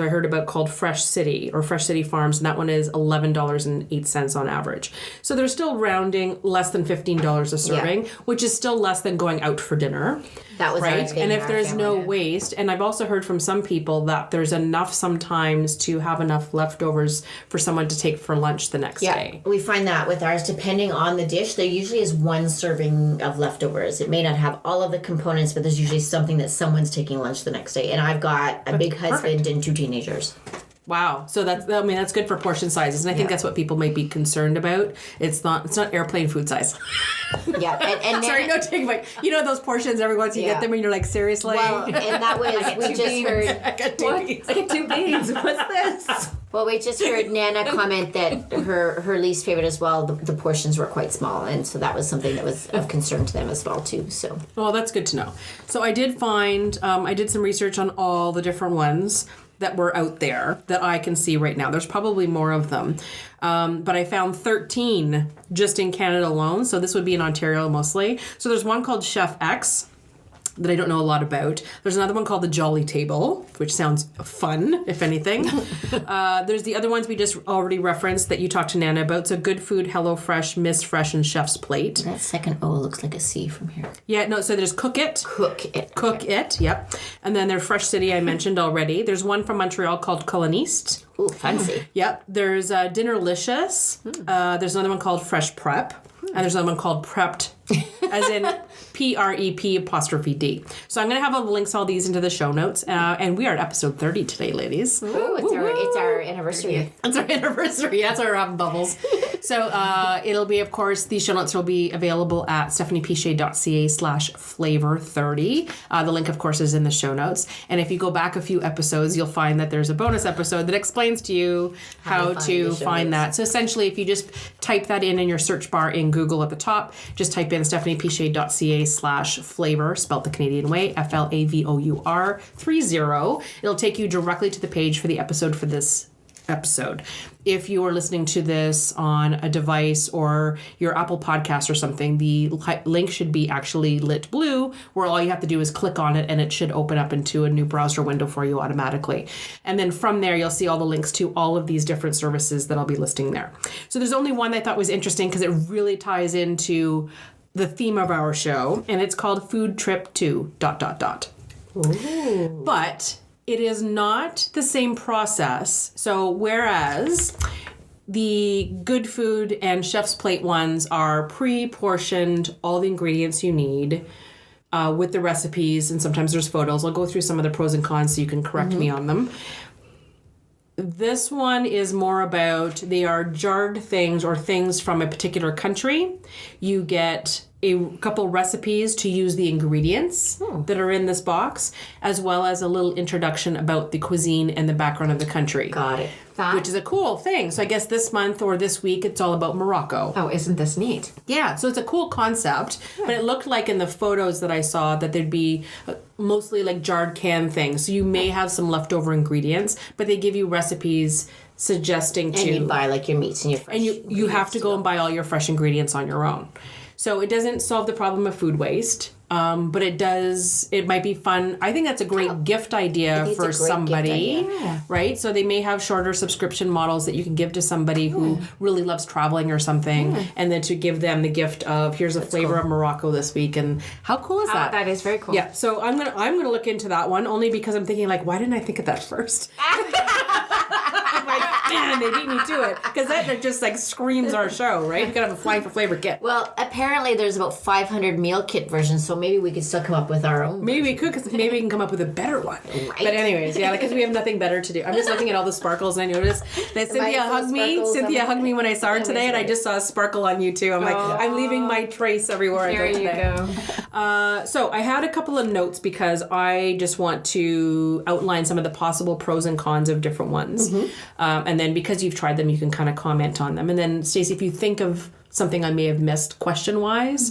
heard about called Fresh City or Fresh City Farms, and that one is $11.08 on average. So they're still rounding less than $15 a serving, which is still less than going out for dinner. That was right. And if there's no waste, and I've also heard from some people that there's enough sometimes to have enough leftovers for someone to take for lunch the next day. We find that with ours, depending on the dish, there usually is 1 serving of leftovers. It may not have all of the components, but there's usually something that someone's taking lunch the next day. And I've got a big husband and 2 teenagers. Wow. So that's good for portion sizes. And I think that's what people might be concerned about. It's not airplane food size. Yeah. And sorry, no take away. You know those portions every once you get them and you're like, seriously? Well, and that was, we just heard. I got 2 beans. I got 2 beans. What's this? Well, we just heard Nana comment that her least favorite as well, the portions were quite small. And so that was something that was of concern to them as well, too. So. Well, that's good to know. So I did find, I did some research on all the different ones that were out there that I can see right now. There's probably more of them. But I found 13 just in Canada alone. So this would be in Ontario mostly. So there's one called Chef X that I don't know a lot about. There's another one called the Jolly Table, which sounds fun, if anything. There's the other ones we just already referenced that you talked to Nana about. So Good Food, HelloFresh, Miss Fresh, and Chef's Plate. That second O looks like a C from here. Yeah, no, so there's Cook It. Cook It, yep. And then there's Fresh City I mentioned already. There's one from Montreal called Culiniste. Ooh, fancy. Yep. There's Dinnerlicious. There's another one called Fresh Prep. And there's another one called Prepped, as in PREP''D. So I'm going to have all the links, all these into the show notes. And we are at episode 30 today, ladies. Ooh, it's our anniversary. It's our anniversary. That's our bubbles. So it'll be, of course, these show notes will be available at stephaniepichet.ca/flavor30. The link, of course, is in the show notes. And if you go back a few episodes, you'll find that there's a bonus episode that explains to you how to find that. So essentially, if you just type that in your search bar in Google at the top, just type in stephaniepichet.ca/flavor, spelled the Canadian way, FLAVOUR 30. It'll take you directly to the page for the episode for this episode. If you are listening to this on a device or your Apple Podcast or something, the link should be actually lit blue, where all you have to do is click on it and it should open up into a new browser window for you automatically. And then from there, you'll see all the links to all of these different services that I'll be listing there. So there's only one that I thought was interesting because it really ties into the theme of our show, and it's called Food Trip to ... Ooh. But it is not the same process. So whereas the Good Food and Chef's Plate ones are pre-portioned, all the ingredients you need with the recipes, and sometimes there's photos. I'll go through some of the pros and cons so you can correct me on them. This one is more about, they are jarred things or things from a particular country. You get a couple recipes to use the ingredients that are in this box, as well as a little introduction about the cuisine and the background of the country. Got it. Which is a cool thing. So I guess this month or this week, it's all about Morocco. Oh, isn't this neat? Yeah, so it's a cool concept, but it looked like in the photos that I saw that there'd be mostly like jarred canned things. So you may have some leftover ingredients, but they give you recipes suggesting And you buy like your meats and your fresh and you have to go and buy all your fresh ingredients on your own. So it doesn't solve the problem of food waste, but it might be fun. I think that's a great gift idea it's a for great somebody, gift idea. right? So they may have shorter subscription models that you can give to somebody who really loves traveling or something, and then to give them the gift of, here's a flavor of Morocco this week. And how cool is that? That is very cool. Yeah, so I'm gonna look into that one, only because I'm thinking like, why didn't I think of that first? Like, man, they beat me to it, because that just like screams our show, right? You gotta have a Flying for Flavor kit. Well, apparently there's about 500 meal kit versions, so maybe we could still come up with our own. Maybe we could, because maybe we can come up with a better one. Right. But anyways, yeah, because we have nothing better to do. I'm just looking at all the sparkles, and I noticed that Cynthia hugged me. sparkles Cynthia on hugged me when I saw her today, and I amazing. just saw a sparkle on you too. I'm like, I'm leaving my trace everywhere There I go you today. go. So I had a couple of notes because I just want to outline some of the possible pros and cons of different ones. And then because you've tried them, you can kind of comment on them. And then Stacey, if you think of something I may have missed question-wise,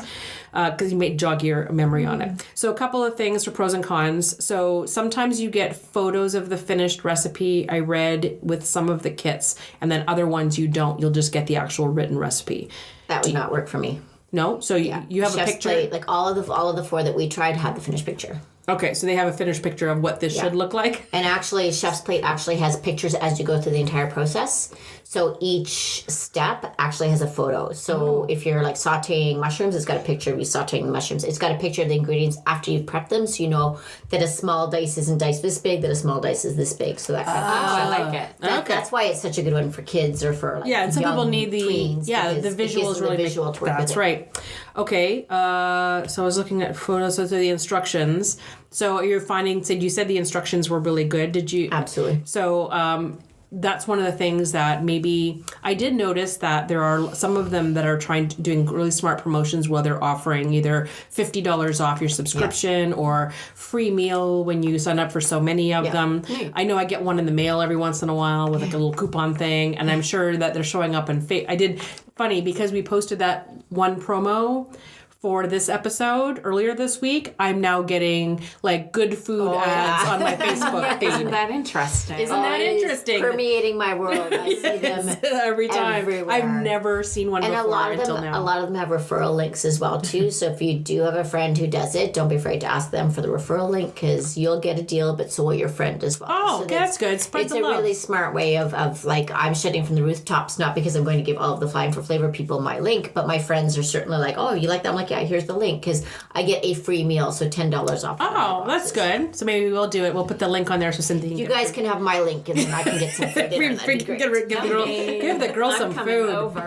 because you may jog your memory on it. So a couple of things for pros and cons. So sometimes you get photos of the finished recipe, I read, with some of the kits, and then other ones you don't. You'll just get the actual written recipe. That would not work for me. No? So you have a Chef's picture? Plate, like all of the 4 that we tried had the finished picture. Okay, so they have a finished picture of what this should look like? And actually, Chef's Plate actually has pictures as you go through the entire process. So each step actually has a photo. So if you're like sauteing mushrooms, it's got a picture of you sauteing the mushrooms. It's got a picture of the ingredients after you've prepped them, so you know that a small dice isn't diced this big, that a small dice is this big. So that kind of I like it. That's why it's such a good one for kids or for like Yeah, and some people young need the tweens, because the it gives them visuals really the visual to work that's with it. right. Okay, so I was looking at photos. So the instructions. So you're finding. You said the instructions were really good. Did you? Absolutely. So that's one of the things that maybe I did notice that there are some of them that are doing really smart promotions where they're offering either $50 off your subscription or free meal when you sign up for so many of them. I know I get one in the mail every once in a while with like a little coupon thing, and I'm sure that they're showing up in I did funny because we posted that one promo for this episode earlier this week. I'm now getting like good food ads on my Facebook feed. Isn't that interesting? Isn't that It is interesting? permeating my world. I see them Every time. everywhere. I've never seen one And before a lot of until them, now. a lot of them have referral links as well too. So if you do have a friend who does it, don't be afraid to ask them for the referral link, because you'll get a deal, but so will your friend as well. Oh, so okay, that's good. Spread it's the a love. really smart way of like, I'm shouting from the rooftops, not because I'm going to give all of the Flying for Flavor people my link, but my friends are certainly like, oh, you like that? I'm like, yeah, here's the link, because I get a free meal, so $10 off. Oh, that's good. So maybe we'll do it. We'll put the link on there so Cynthia can You get guys can have my link, and then I can get some free dinner. That'd be great. give the girl some coming food. over.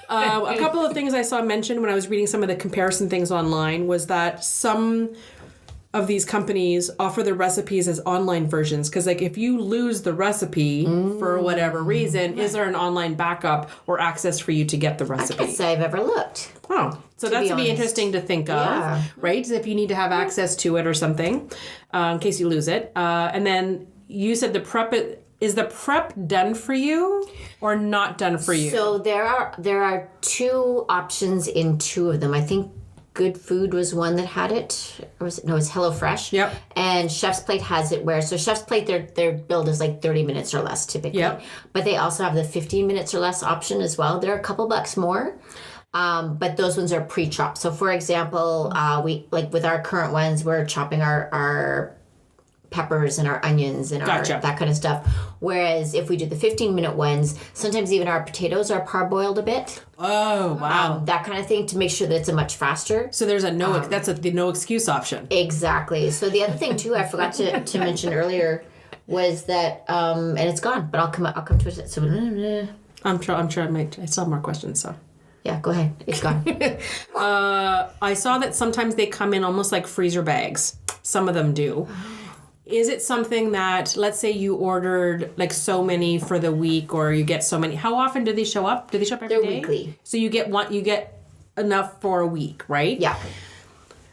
A couple of things I saw mentioned when I was reading some of the comparison things online was that some of these companies offer the recipes as online versions, because like if you lose the recipe for whatever reason, is there an online backup or access for you to get the I recipe? can't say I've ever looked. Oh, so be that's to be honest. interesting to think of, Yeah. right? If you need to have access to it or something, in case you lose it. And then you said is the prep done for you or not done for you? So there are 2 options in 2 of them. I think Good Food was one that had it. Or was it? No, it's HelloFresh. Yep. And Chef's Plate has it where, so Chef's Plate, their build is like 30 minutes or less typically. Yep. But they also have the 15 minutes or less option as well. They're a couple bucks more. But those ones are pre-chopped. So for example, we like with our current ones, we're chopping our peppers and our onions and Gotcha. that kind of stuff. Whereas if we do the 15-minute ones, sometimes even our potatoes are parboiled a bit. Oh, wow. That kind of thing, to make sure that it's a much faster. So there's a the no excuse option. Exactly. So the other thing too, I forgot to mention earlier, was that and it's gone, but I'll come to it. So I'm sure I still have more questions, so. yeah, go ahead. It's gone. I saw that sometimes they come in almost like freezer bags. Some of them do. Is it something that, let's say you ordered like so many for the week, or you get so many, how often do they show up? Do they show up every They're day? weekly. So you get enough for a week, right? Yeah.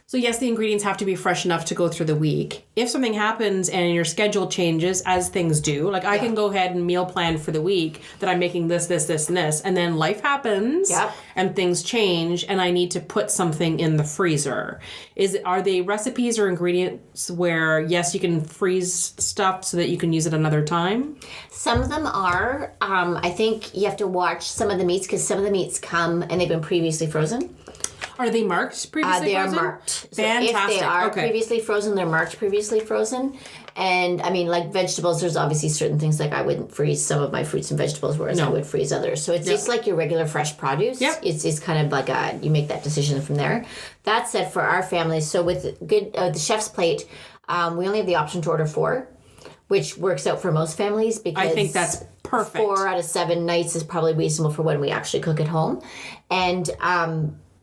So yes, the ingredients have to be fresh enough to go through the week. If something happens and your schedule changes, as things do, like I can go ahead and meal plan for the week that I'm making this, this, this, and this, and then life happens and things change and I need to put something in the freezer. Are they recipes or ingredients where, yes, you can freeze stuff so that you can use it another time? Some of them are. I think you have to watch some of the meats because some of the meats come and they've been previously frozen. Are they marked previously They frozen? are marked. So Fantastic. if they are previously frozen, they're marked previously frozen. And I mean, like vegetables, there's obviously certain things like I wouldn't freeze some of my fruits and vegetables, whereas I would freeze others. So it's just like your regular fresh produce. Yep. It's kind of like you make that decision from there. That said, for our family, so with the chef's plate, we only have the option to order 4, which works out for most families because I think that's perfect. 4 out of 7 nights is probably reasonable for when we actually cook at home. And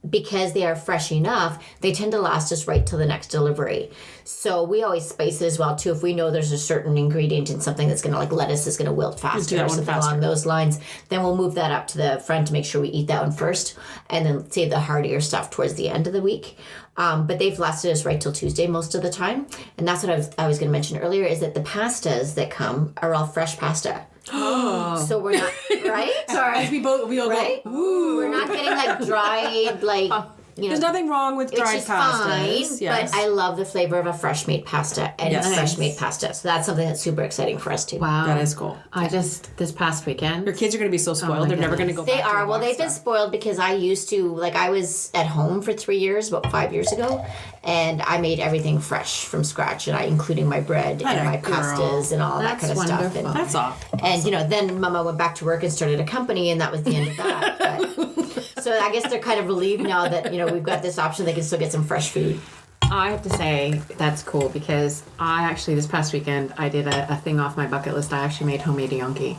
because they are fresh enough, they tend to last us right till the next delivery. So we always spice it as well too. If we know there's a certain ingredient in something that's gonna, like lettuce is gonna wilt faster or something along those lines, then we'll move that up to the front to make sure we eat that one first, and then save the hardier stuff towards the end of the week. But they've lasted us right till Tuesday most of the time, and that's what I was going to mention earlier. Is that the pastas that come are all fresh pasta. So we're not right. Sorry, we all Right? go. Ooh. We're not getting like dried, like There's nothing wrong with dried it's just pastas. fine, Yes. but I love the flavor of a fresh made pasta, and it's fresh made pasta. So that's something that's super exciting for us too. Wow. That is cool. I just, this past weekend. Your kids are going to be so spoiled. They're never going to go They back to are. the Well, box they've been stuff. spoiled because I used to, like, I was at home for 3 years, about 5 years ago, and I made everything fresh from scratch, and including my bread and my girl. pastas and all that That's kind of stuff. wonderful. And, That's awesome. and then Mama went back to work and started a company, and that was the end of that. But, so I guess they're kind of relieved now that we've got this option. They can still get some fresh food. I have to say that's cool because I actually this past weekend I did a thing off my bucket list. I actually made homemade gnocchi,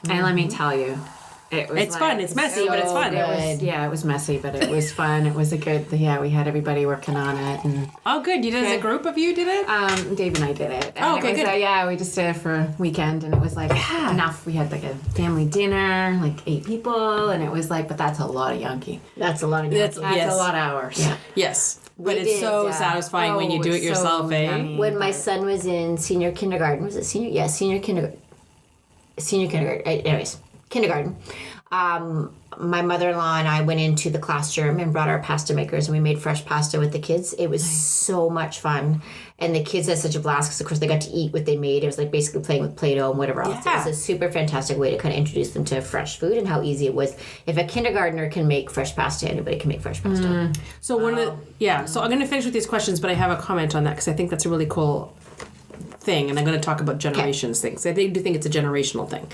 and let me tell you, It's fun. It's messy, but it's fun. It was messy, but it was fun. It was a good. Yeah, we had everybody working on it, and Oh, good. You did as a group of you did it? Dave and I did it. And Oh, okay, it was, good. yeah, we just did it for a weekend, and it was like enough. We had like a family dinner, like 8 people, and it was like, but that's a lot of gnocchi. That's a lot of That's- gnocchi. That's Yes. a lot of hours. Yeah. Yes. But We it's did, so satisfying when you do it it's yourself, so eh? yummy. When my son was in senior kindergarten, was it senior? Yeah, senior kindergarten. Anyways, kindergarten. My mother-in-law and I went into the classroom and brought our pasta makers, and we made fresh pasta with the kids. It was so much fun, and the kids had such a blast because, of course, they got to eat what they made. It was like basically playing with Play-Doh and whatever else. Yeah. It was a super fantastic way to kind of introduce them to fresh food and how easy it was. If a kindergartner can make fresh pasta, anybody can make fresh pasta. So so I'm going to finish with these questions, but I have a comment on that because I think that's a really cool thing, and I'm going to talk about generations things. I do think it's a generational thing.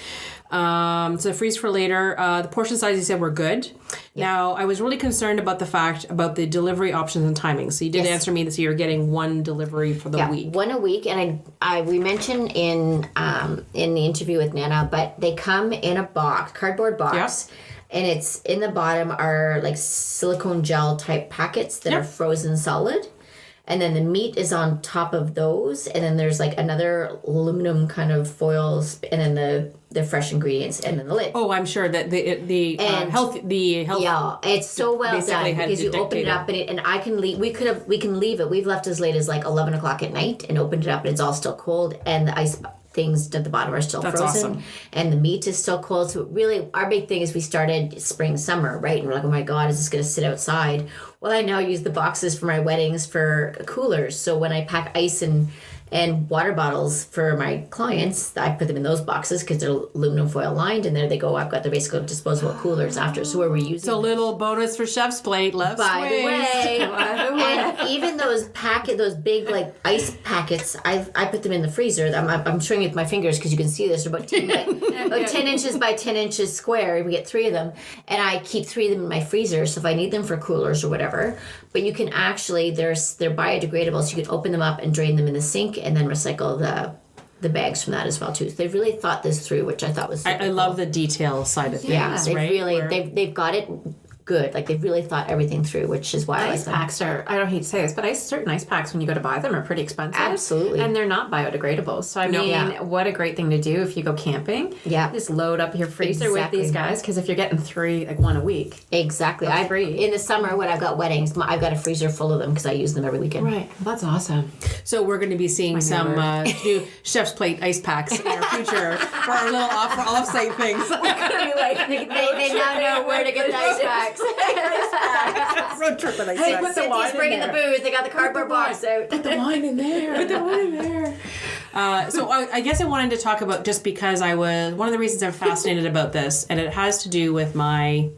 So freeze for later. The portion size you said were good. Now I was really concerned about the fact about the delivery options and timing. So you did answer me that you're getting 1 delivery for the week. 1 a week, and we mentioned in the interview with Nana, but they come in a cardboard box. And it's in the bottom are like silicone gel type packets that are frozen solid. And then the meat is on top of those, and then there's like another aluminum kind of foils, and then the fresh ingredients, and then the lid. Oh, I'm sure that the health. Yeah, it's so well basically done had because you open it dictated. up and I can leave. We can leave it. We've left as late as like 11 o'clock at night and opened it up, and it's all still cold, and the ice things at the bottom are still That's frozen, awesome. and the meat is still cold. So really, our big thing is we started spring summer, right? And we're like, oh my god, is this going to sit outside? Well, I now use the boxes for my weddings for coolers. So when I pack ice and water bottles for my clients, I put them in those boxes because they're aluminum foil lined, and there they go. I've got the basically disposable coolers after, so we're reusing. It's a little bonus for Chef's Plate. Left By the way, and even those big like ice packets, I put them in the freezer. I'm showing you with my fingers because you can see this. They're about 10 inches by 10 inches square. We get 3 of them, and I keep 3 of them in my freezer. So if I need them for coolers or whatever, but you can actually they're biodegradable, so you can open them up and drain them in the sink, and then recycle the bags from that as well too. So they've really thought this through, which I thought was super I love the detail side of things. they've right? really Where- they've got it good. Like they've really thought everything through, which is why I like Ice them. packs are, I don't hate to say this, but certain ice packs, when you go to buy them, are pretty expensive. Absolutely. And they're not biodegradable. So, I mean, Yeah. what a great thing to do if you go camping. Yeah. Just load up your freezer with Exactly. these guys, because if you're getting 3, like 1 a week. Exactly. In the summer when I've got weddings, I've got a freezer full of them because I use them every weekend. Right. That's awesome. So we're going to be seeing some new Chef's Plate ice packs in our future for our little off-site things. They now know where to get the ice packs. Road trip and ice Hey, packs. Cynthia's bringing the booze. They got the cardboard box out. Put the wine in there. Put the wine in there. So I guess I wanted to talk about, just because one of the reasons I'm fascinated about this, and it has to do with my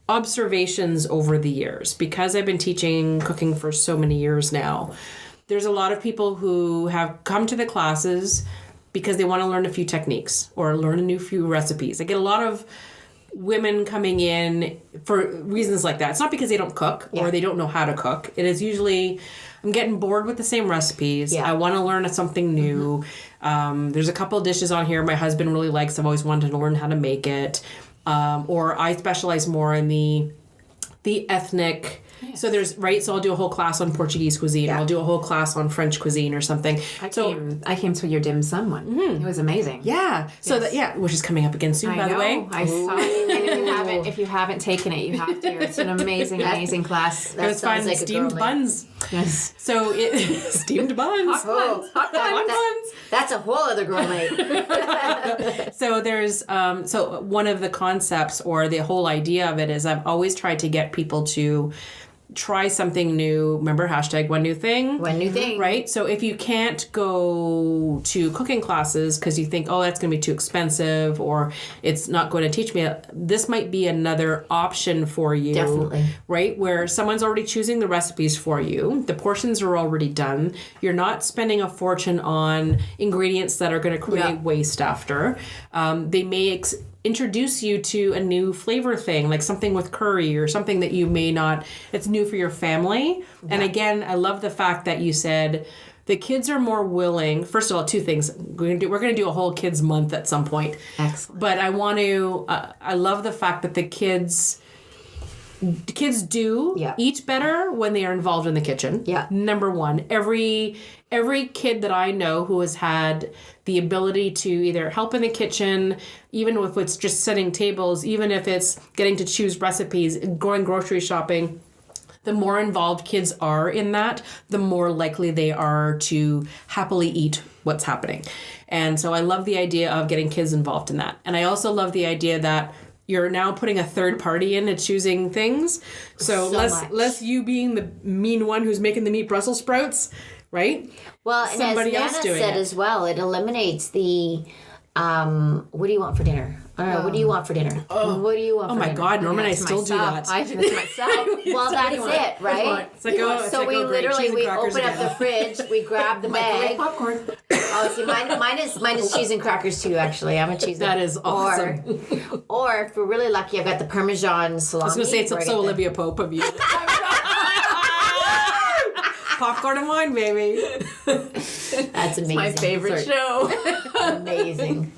observations over the years, because I've been teaching cooking for so many years now. There's a lot of people who have come to the classes because they want to learn a few techniques or learn a few recipes. I get a lot of women coming in for reasons like that. It's not because they don't cook or they don't know how to cook. It is usually, I'm getting bored with the same recipes. Yeah. I want to learn something new. There's a couple of dishes on here my husband really likes. I've always wanted to learn how to make it. Or I specialize more in the ethnic. So so I'll do a whole class on Portuguese cuisine. I'll do a whole class on French cuisine or something. I came to your dim sum one. It was amazing. Yeah. So which is coming up again soon, by the way. I saw it. And if you haven't taken it, you have to. It's an amazing class. It was fun. like a Steamed girl buns. Yes. So steamed buns. Hot buns. That's a whole other girl night. So there's so one of the concepts or the whole idea of it is I've always tried to get people to try something new. Remember #1 new thing? One new thing. Right? So if you can't go to cooking classes because you think, oh, that's going to be too expensive or it's not going to teach me, this might be another option for you. Definitely. Right? Where someone's already choosing the recipes for you. The portions are already done. You're not spending a fortune on ingredients that are going to create waste after. They may introduce you to a new flavor thing, like something with curry or something that you may not, it's new for your family. And again, I love the fact that you said the kids are more willing. First of all, 2 things. We're going to do a whole kids month at some point. Excellent. But I want to, I love the fact that the kids do eat better when they are involved in the kitchen. Yeah. Number 1, every kid that I know who has had the ability to either help in the kitchen, even if it's just setting tables, even if it's getting to choose recipes, going grocery shopping, the more involved kids are in that, the more likely they are to happily eat what's happening. And so I love the idea of getting kids involved in that. And I also love the idea that you're now putting a third party in and choosing things. So less you being the mean one who's making the meat Brussels sprouts, right? Well, and Somebody as else Nana doing said it. as well, it eliminates the what do you want for dinner? What do you want for dinner? What do you want Oh for my dinner? God, Norman, I still do that. I do that to myself. Well, that's it, right? It's like, oh, So we literally open up the fridge, we grab the bag. Popcorn. Oh, see, mine is cheese and crackers too. Actually, I'm a cheese. That is awesome. Or if we're really lucky, I've got the Parmesan salami. I was going to say, it's so Olivia Pope of you. Popcorn and wine, baby. That's amazing. My favorite show. Amazing.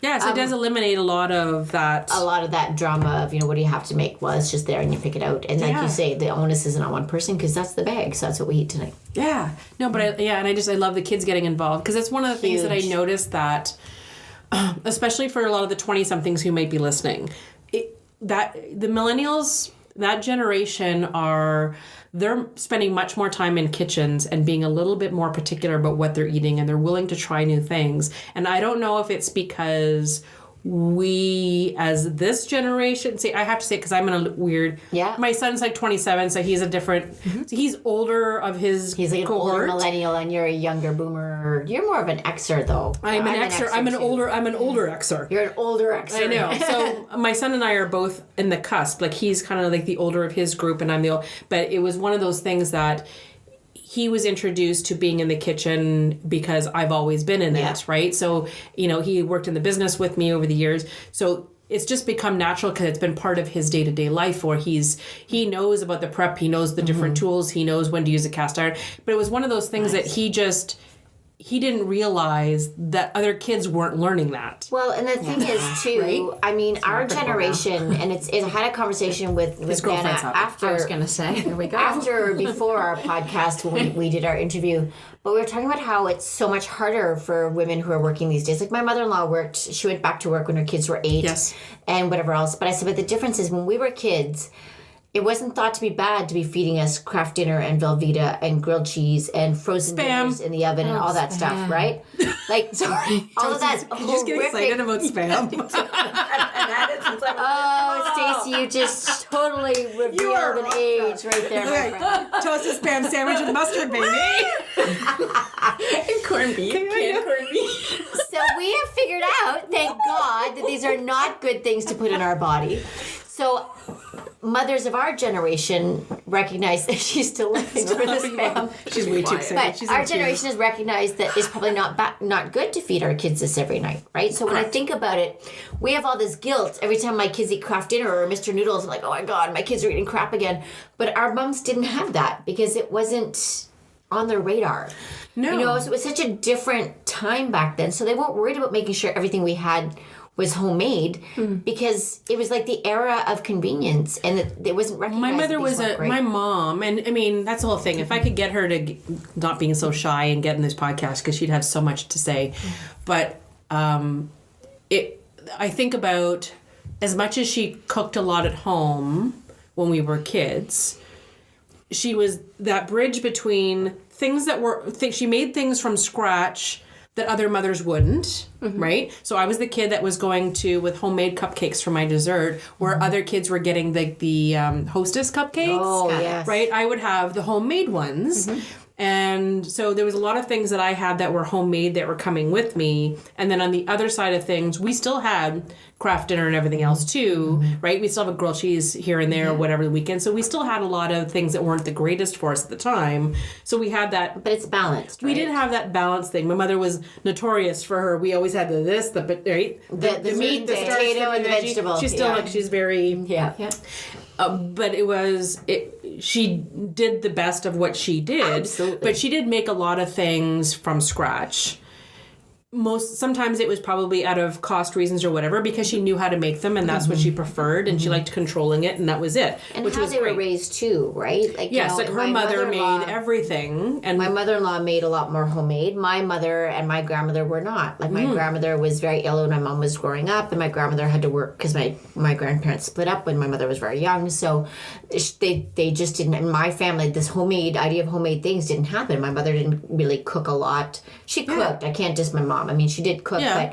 Yeah, so it does eliminate a lot of that. A lot of that drama of, what do you have to make? Well, it's just there and you pick it out. And like you say, the onus isn't on one person because that's the bag. So that's what we eat tonight. Yeah. No, but I love the kids getting involved because it's one of the things that I noticed that, especially for a lot of the 20-somethings who might be listening, that the millennials, that generation they're spending much more time in kitchens and being a little bit more particular about what they're eating, and they're willing to try new things. And I don't know if it's because we, as this generation, I have to say, because I'm in a weird, my son's like 27, so he's a different, so he's older of his He's like cohort. an older millennial and you're a younger boomer. You're more of an Xer though. I'm an Xer. I'm an older Xer. You're an older Xer. I know. So my son and I are both in the cusp. Like he's kind of like the older of his group and I'm the old. But it was one of those things that he was introduced to being in the kitchen because I've always been in it, right? So, he worked in the business with me over the years. So it's just become natural because it's been part of his day-to-day life where he knows about the prep, he knows the different tools, he knows when to use a cast iron. But it was one of those things that he he didn't realize that other kids weren't learning that. Well, and the thing is too, Right? I mean, our generation, and I had a conversation with Dana girlfriend's happy. after, I was gonna say, there we go. after or before our podcast when we did our interview, but we were talking about how it's so much harder for women who are working these days. Like my mother-in-law worked, she went back to work when her kids were 8 Yes. and whatever else. But I said, but the difference is when we were kids, it wasn't thought to be bad to be feeding us Kraft Dinner and Velveeta and grilled cheese and frozen Spam. dinners in the oven and all that stuff, right? Like, sorry, all of that You just get excited horrific. about spam. Oh, Stacey, you just totally revealed an age right there, my friend. Toasted spam sandwich with mustard, baby. corned beef. Canned corned beef. So we have figured out, thank God, that these are not good things to put in our body. So mothers of our generation recognize that she's still laughing over this spam. She's way too excited. But She's our in tears. generation has recognized that it's probably not good to feed our kids this every night, right? So when I think about it, we have all this guilt every time my kids eat Kraft Dinner or Mr. Noodles. I'm like, oh my God, my kids are eating crap again. But our moms didn't have that because it wasn't on their radar. No. You know, so it was such a different time back then. So they weren't worried about making sure everything we had was homemade because it was like the era of convenience and it wasn't recognized. My mother that these was weren't great. my mom, and I mean that's the whole thing. If I could get her to not being so shy and get in this podcast, because she'd have so much to say, but I think about as much as she cooked a lot at home when we were kids. She was that bridge between things that were she made things from scratch that other mothers wouldn't, right? So I was the kid that was going to with homemade cupcakes for my dessert, where other kids were getting the Hostess cupcakes. Oh, yes. Right? I would have the homemade ones. And so there was a lot of things that I had that were homemade that were coming with me. And then on the other side of things, we still had Kraft Dinner and everything else too, right? We still have a grilled cheese here and there or whatever the weekend. So we still had a lot of things that weren't the greatest for us at the time. So we had that. But it's balanced, right? We did have that balance thing. My mother was notorious for her. We always had the right? The meat, the starch, potato, and the veggie. vegetable. She's still Yeah. she's very Yeah. but she did the best of what she did. Absolutely. But she did make a lot of things from scratch. Sometimes it was probably out of cost reasons or whatever, because she knew how to make them and that's what she preferred, and she liked controlling it, and that was it. And which how was they great. were raised too, right? Like, Yes, like her my mother mother-in-law- made everything, and My mother-in-law made a lot more homemade. My mother and my grandmother were not. Like my grandmother was very ill when my mom was growing up, and my grandmother had to work because my grandparents split up when my mother was very young. So they just didn't. In my family, this homemade idea of homemade things didn't happen. My mother didn't really cook a lot. She cooked. I can't diss my mom. I mean, she did cook, Yeah.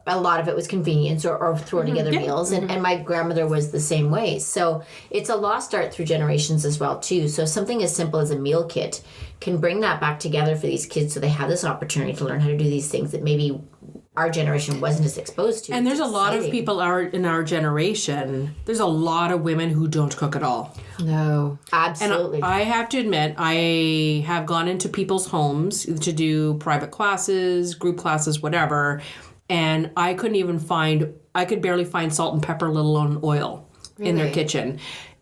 but a lot of it was convenience or throwing together meals. And my grandmother was the same way. So it's a lost art through generations as well, too. So something as simple as a meal kit can bring that back together for these kids so they have this opportunity to learn how to do these things that maybe our generation wasn't as exposed to. And there's It's a lot of exciting. people in our generation. There's a lot of women who don't cook at all. No. Absolutely. And I have to admit, I have gone into people's homes to do private classes, group classes, whatever, and I could barely find salt and pepper, let alone oil, in their Really? kitchen.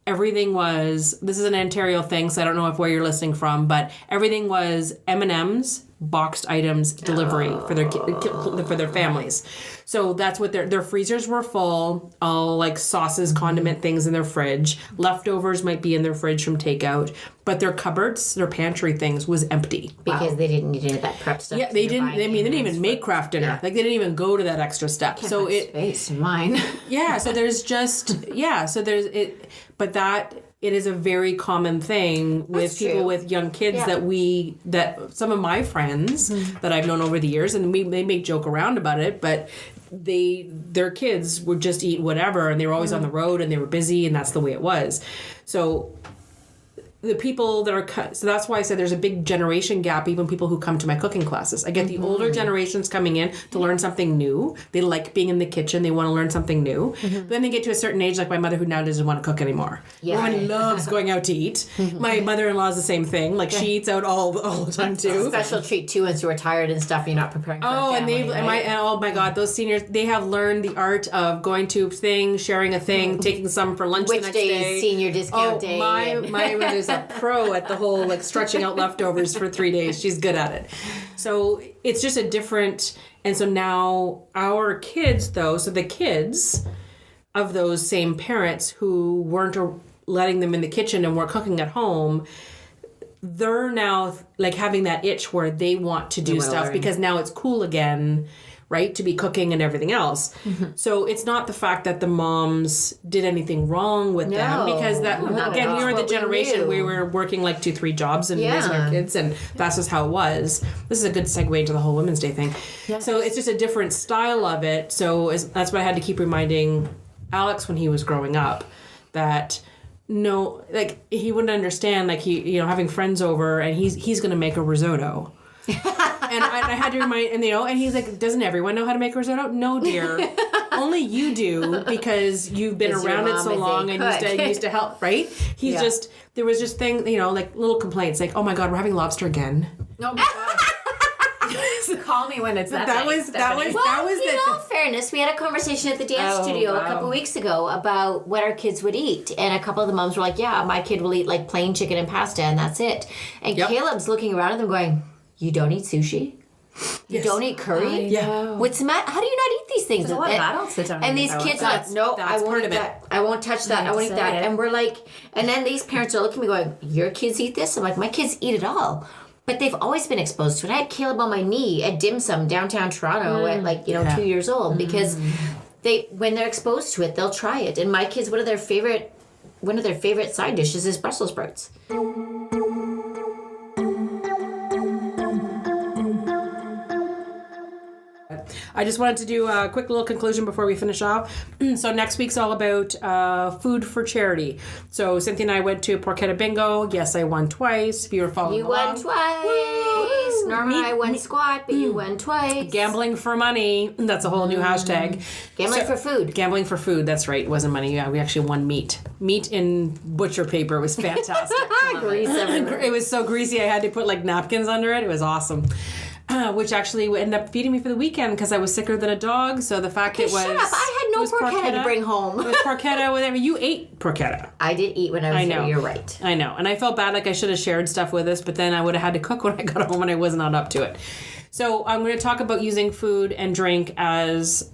Everything was, this is an Ontario thing, so I don't know where you're listening from, but everything was M&M's, boxed items, delivery for their families. So that's what their freezers were full, all like sauces, condiment things in their fridge. Leftovers might be in their fridge from takeout, but their cupboards, their pantry things was empty. because they didn't need any of that prep stuff. Yeah, they didn't. They didn't even make Kraft Dinner. Like they didn't even go to that extra step. So it, Space in mine. yeah. So there's just So there's it, but that it is a very common thing with That's people true. with young kids Yeah. that some of my friends that I've known over the years, and they make joke around about it, but their kids would just eat whatever, and they were always on the road, and they were busy, and that's the way it was. So the people that are so that's why I said there's a big generation gap. Even people who come to my cooking classes, I get the older generations coming in to learn something new. They like being in the kitchen. They want to learn something new. But then they get to a certain age, like my mother, who now doesn't want to cook anymore. Yeah. Woman loves going out to eat. My mother-in-law is the same thing. Like she eats out all the time too. Special treat too, once you're tired and stuff. You're not preparing. For Oh, a and family, right? oh my God, those seniors, they have learned the art of going to things, sharing a thing, taking some for lunch Which the next day day. is senior discount Oh, day? my and- mother's a pro at the whole like stretching out leftovers for 3 days. She's good at it. So it's just a different. And so now our kids, though, so the kids of those same parents who weren't letting them in the kitchen and were cooking at home, they're now like having that itch where they want to do stuff because now it's cool again, right, to be cooking and everything else. So it's not the fact that the moms did anything wrong with them, because that again, we were the generation we were working like 2-3 jobs and raising our kids, and that's just how it was. This is a good segue into the whole Women's Day thing. So it's just a different style of it. So that's what I had to keep reminding Alex when he was growing up, that no, like he wouldn't understand, like he, having friends over and he's going to make a risotto. And I had to remind, and and he's like, doesn't everyone know how to make a risotto? No, dear. Only you do, because you've been around it so long and used to help, right? He's just, there was just things, like little complaints, like, oh my God, we're having lobster again. Oh my God. Call me when it's that was in all fairness, we had a conversation at the dance studio a couple weeks ago about what our kids would eat, and a couple of the moms were like, yeah, my kid will eat like plain chicken and pasta and that's it. And Caleb's looking around at them going, you don't eat sushi? You don't eat curry? Yeah. What's the matter? How do you not eat these things? A lot of adults sit down and these kids are like, no, I won't eat that. I won't touch that. I won't eat that. And we're like, and then these parents are looking at me going, your kids eat this? I'm like, my kids eat it all. But they've always been exposed to it. I had Caleb on my knee at Dim Sum downtown Toronto at 2 years old, because when they're exposed to it, they'll try it. And my kids, one of their favorite side dishes is Brussels sprouts. I just wanted to do a quick little conclusion before we finish off. So next week's all about food for charity. So Cynthia and I went to Porchetta Bingo. Yes, I won twice. If you were following along. You won twice. Woo! Norma and I won squat, but you won twice. Gambling for money. That's a whole new hashtag. Gambling for food. Gambling for food. That's right. It wasn't money. Yeah, we actually won meat. Meat in butcher paper. It was fantastic. Grease everywhere. It was so greasy I had to put like napkins under it. It was awesome. Which actually ended up feeding me for the weekend because I was sicker than a dog. So the fact it was... Shut up. I had no porchetta to bring home. It was porchetta, whatever. You ate porchetta. I did eat when I was there. You're right. I know. And I felt bad, like I should have shared stuff with us, but then I would have had to cook when I got home and I was not up to it. So I'm going to talk about using food and drink as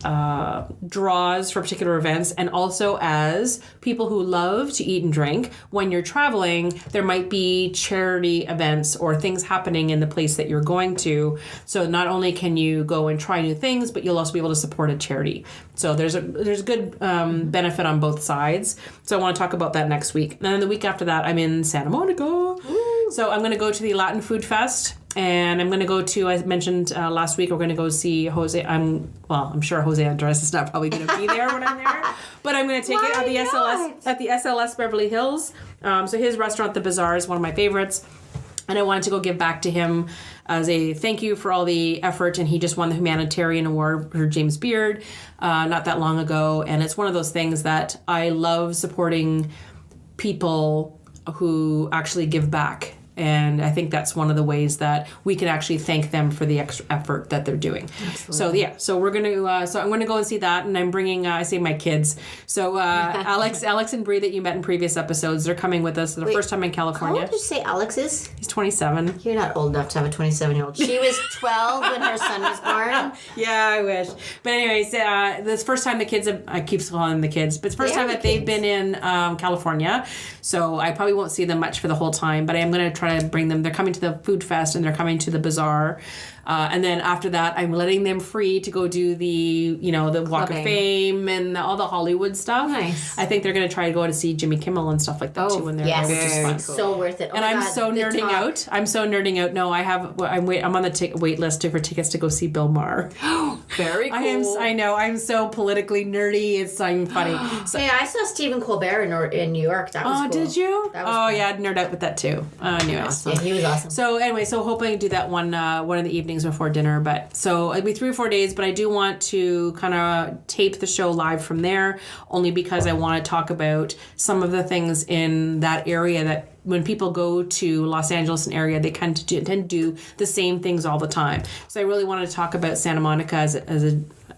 draws for particular events, and also as people who love to eat and drink. When you're traveling, there might be charity events or things happening in the place that you're going to. So not only can you go and try new things, but you'll also be able to support a charity. So there's a good benefit on both sides. So I want to talk about that next week. And then the week after that, I'm in Santa Monica. Woo. So I'm going to go to the Latin Food Fest. And I'm going to go to, I mentioned last week, we're going to go see Jose. I'm sure Jose Andres is not probably going to be there when I'm there. But I'm going to take it at the SLS Beverly Hills. So his restaurant, The Bazaar, is one of my favorites. And I wanted to go give back to him as a thank you for all the effort. And he just won the Humanitarian Award for James Beard not that long ago. And it's one of those things that I love, supporting people who actually give back. And I think that's one of the ways that we can actually thank them for the extra effort that they're doing. Absolutely. So we're going to, so I'm going to go and see that. And I'm bringing, I say my kids. So Alex and Bree that you met in previous episodes, they're coming with us for the first time in California. How old did you say Alex is? He's 27. You're not old enough to have a 27-year-old. She was 12 when her son was born. Yeah, I wish. But anyways, this first time the kids, I keep calling them the kids, but it's the first time that they've been in California. So I probably won't see them much for the whole time, but I am going to try to bring them. They're coming to the food fest and they're coming to the bazaar. And then after that, I'm letting them free to go do the Walk of Fame and all the Hollywood stuff. Nice. I think they're going to try to go to see Jimmy Kimmel and stuff like that too when they're there, which is fun. So worth it. And I'm so nerding out. I'm so nerding out. No, I'm on the wait list for tickets to go see Bill Maher. Very cool. I know. I'm so politically nerdy. I'm funny. So, hey, I saw Stephen Colbert in New York. That was cool. Did you? That was fun. Yeah, I'd nerd out with that too. Anyways. Yeah, he was awesome. So anyway, hoping to do that one of the evenings before dinner. But so it'll be 3 or 4 days. But I do want to kind of tape the show live from there, only because I want to talk about some of the things in that area that when people go to Los Angeles and area, they tend to do the same things all the time. So I really wanted to talk about Santa Monica as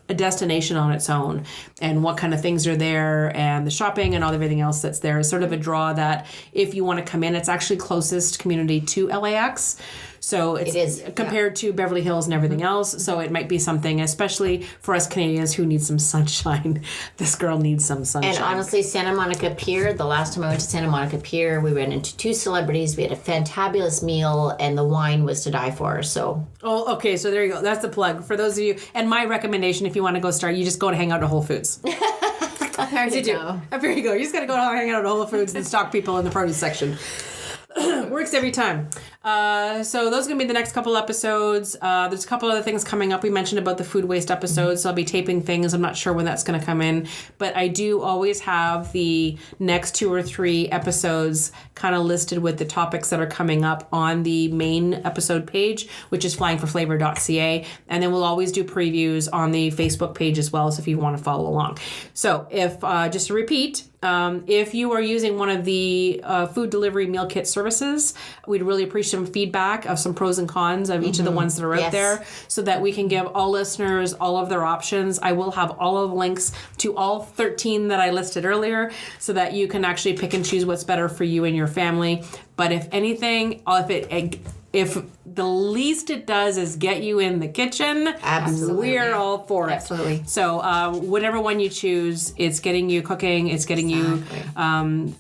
a destination on its own, and what kind of things are there, and the shopping and all everything else that's there is sort of a draw that if you want to come in, it's actually closest community to LAX. So it's It is, compared to Beverly Hills and everything else. So it might be something, especially for us Canadians who need some sunshine. This girl needs some sunshine. And honestly, Santa Monica Pier, the last time I went to Santa Monica Pier, we ran into 2 celebrities. We had a fantabulous meal, and the wine was to die for. So, Oh, okay. So there you go. That's the plug for those of you. And my recommendation, if you want to go start, you just go to hang out at Whole Foods. There you go. There you go. You just got to go hang out at Whole Foods and stalk people in the produce section. Works every time. So those are going to be the next couple episodes. There's a couple other things coming up. We mentioned about the food waste episodes, so I'll be taping things. I'm not sure when that's going to come in, but I do always have the next 2 or 3 episodes kind of listed with the topics that are coming up on the main episode page, which is flyingforflavor.ca. And then we'll always do previews on the Facebook page as well, so if you want to follow along. So if, just to repeat, if you are using one of the food delivery meal kit services, we'd really appreciate some feedback of some pros and cons of each of the ones that are out Yes. there, so that we can give all listeners all of their options. I will have all of the links to all 13 that I listed earlier, so that you can actually pick and choose what's better for you and your family. But if anything, if the least it does is get you in the kitchen, Absolutely. we're all for it. Absolutely. So whatever one you choose, it's getting you cooking, it's getting you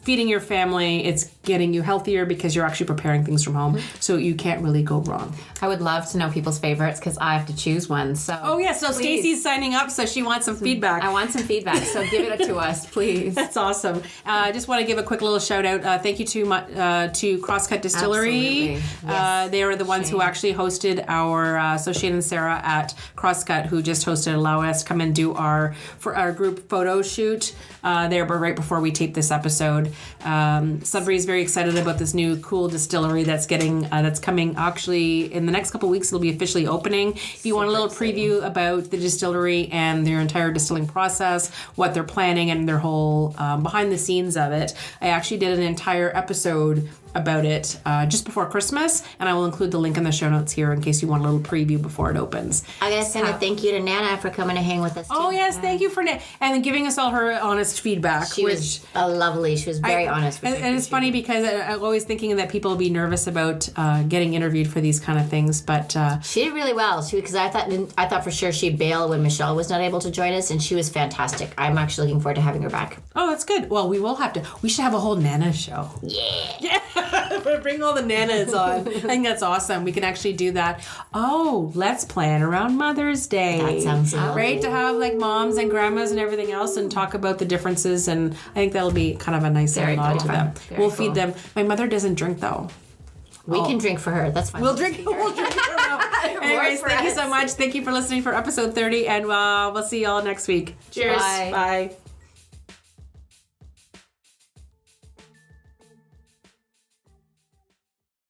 feeding your family, it's getting you healthier because you're actually preparing things from home. So you can't really go wrong. I would love to know people's favorites because I have to choose one. So Oh yeah, so please. Stacey's signing up, so she wants some feedback. I want some feedback, so give it to us, please. That's awesome. I just want to give a quick little shout out. Thank you to Crosscut Distillery. Absolutely. Yes. They are the ones who actually hosted our, so Shane and Sarah at Crosscut, who just hosted, allow us to come and do our group photo shoot there, but right before we taped this episode. Sudbury's very excited about this new cool distillery that's coming actually in the next couple weeks. It'll be officially opening. If you want a little preview about the distillery and their entire distilling process, what they're planning, and their whole behind the scenes of it, I actually did an entire episode about it just before Christmas, and I will include the link in the show notes here in case you want a little preview before it opens. I gotta send a thank you to Nana for coming to hang with us. Oh too. yes, thank you for and giving us all her honest feedback. She was she was very honest with And it's funny because I'm always thinking that people will be nervous about getting interviewed for these kind of things, but She did really well. Because I thought for sure she'd bail when Michelle was not able to join us, and she was fantastic. I'm actually looking forward to having her back. oh, that's good. Well, we should have a whole Nana show. Yeah. Bring all the nanas on. I think that's awesome. We can actually do that. Oh, let's plan around Mother's Day. That sounds lovely. Right, to have like moms and grandmas and everything else and talk about the differences, and I think that'll be kind of a nice Very nod cool. to them. Very We'll cool. feed them. My mother doesn't drink though. We can drink for her. That's fine. We'll drink. We'll drink it for now. Anyways, for thank you us. so much. Thank you for listening for episode 30, and we'll see y'all next week. Cheers. Bye. Bye.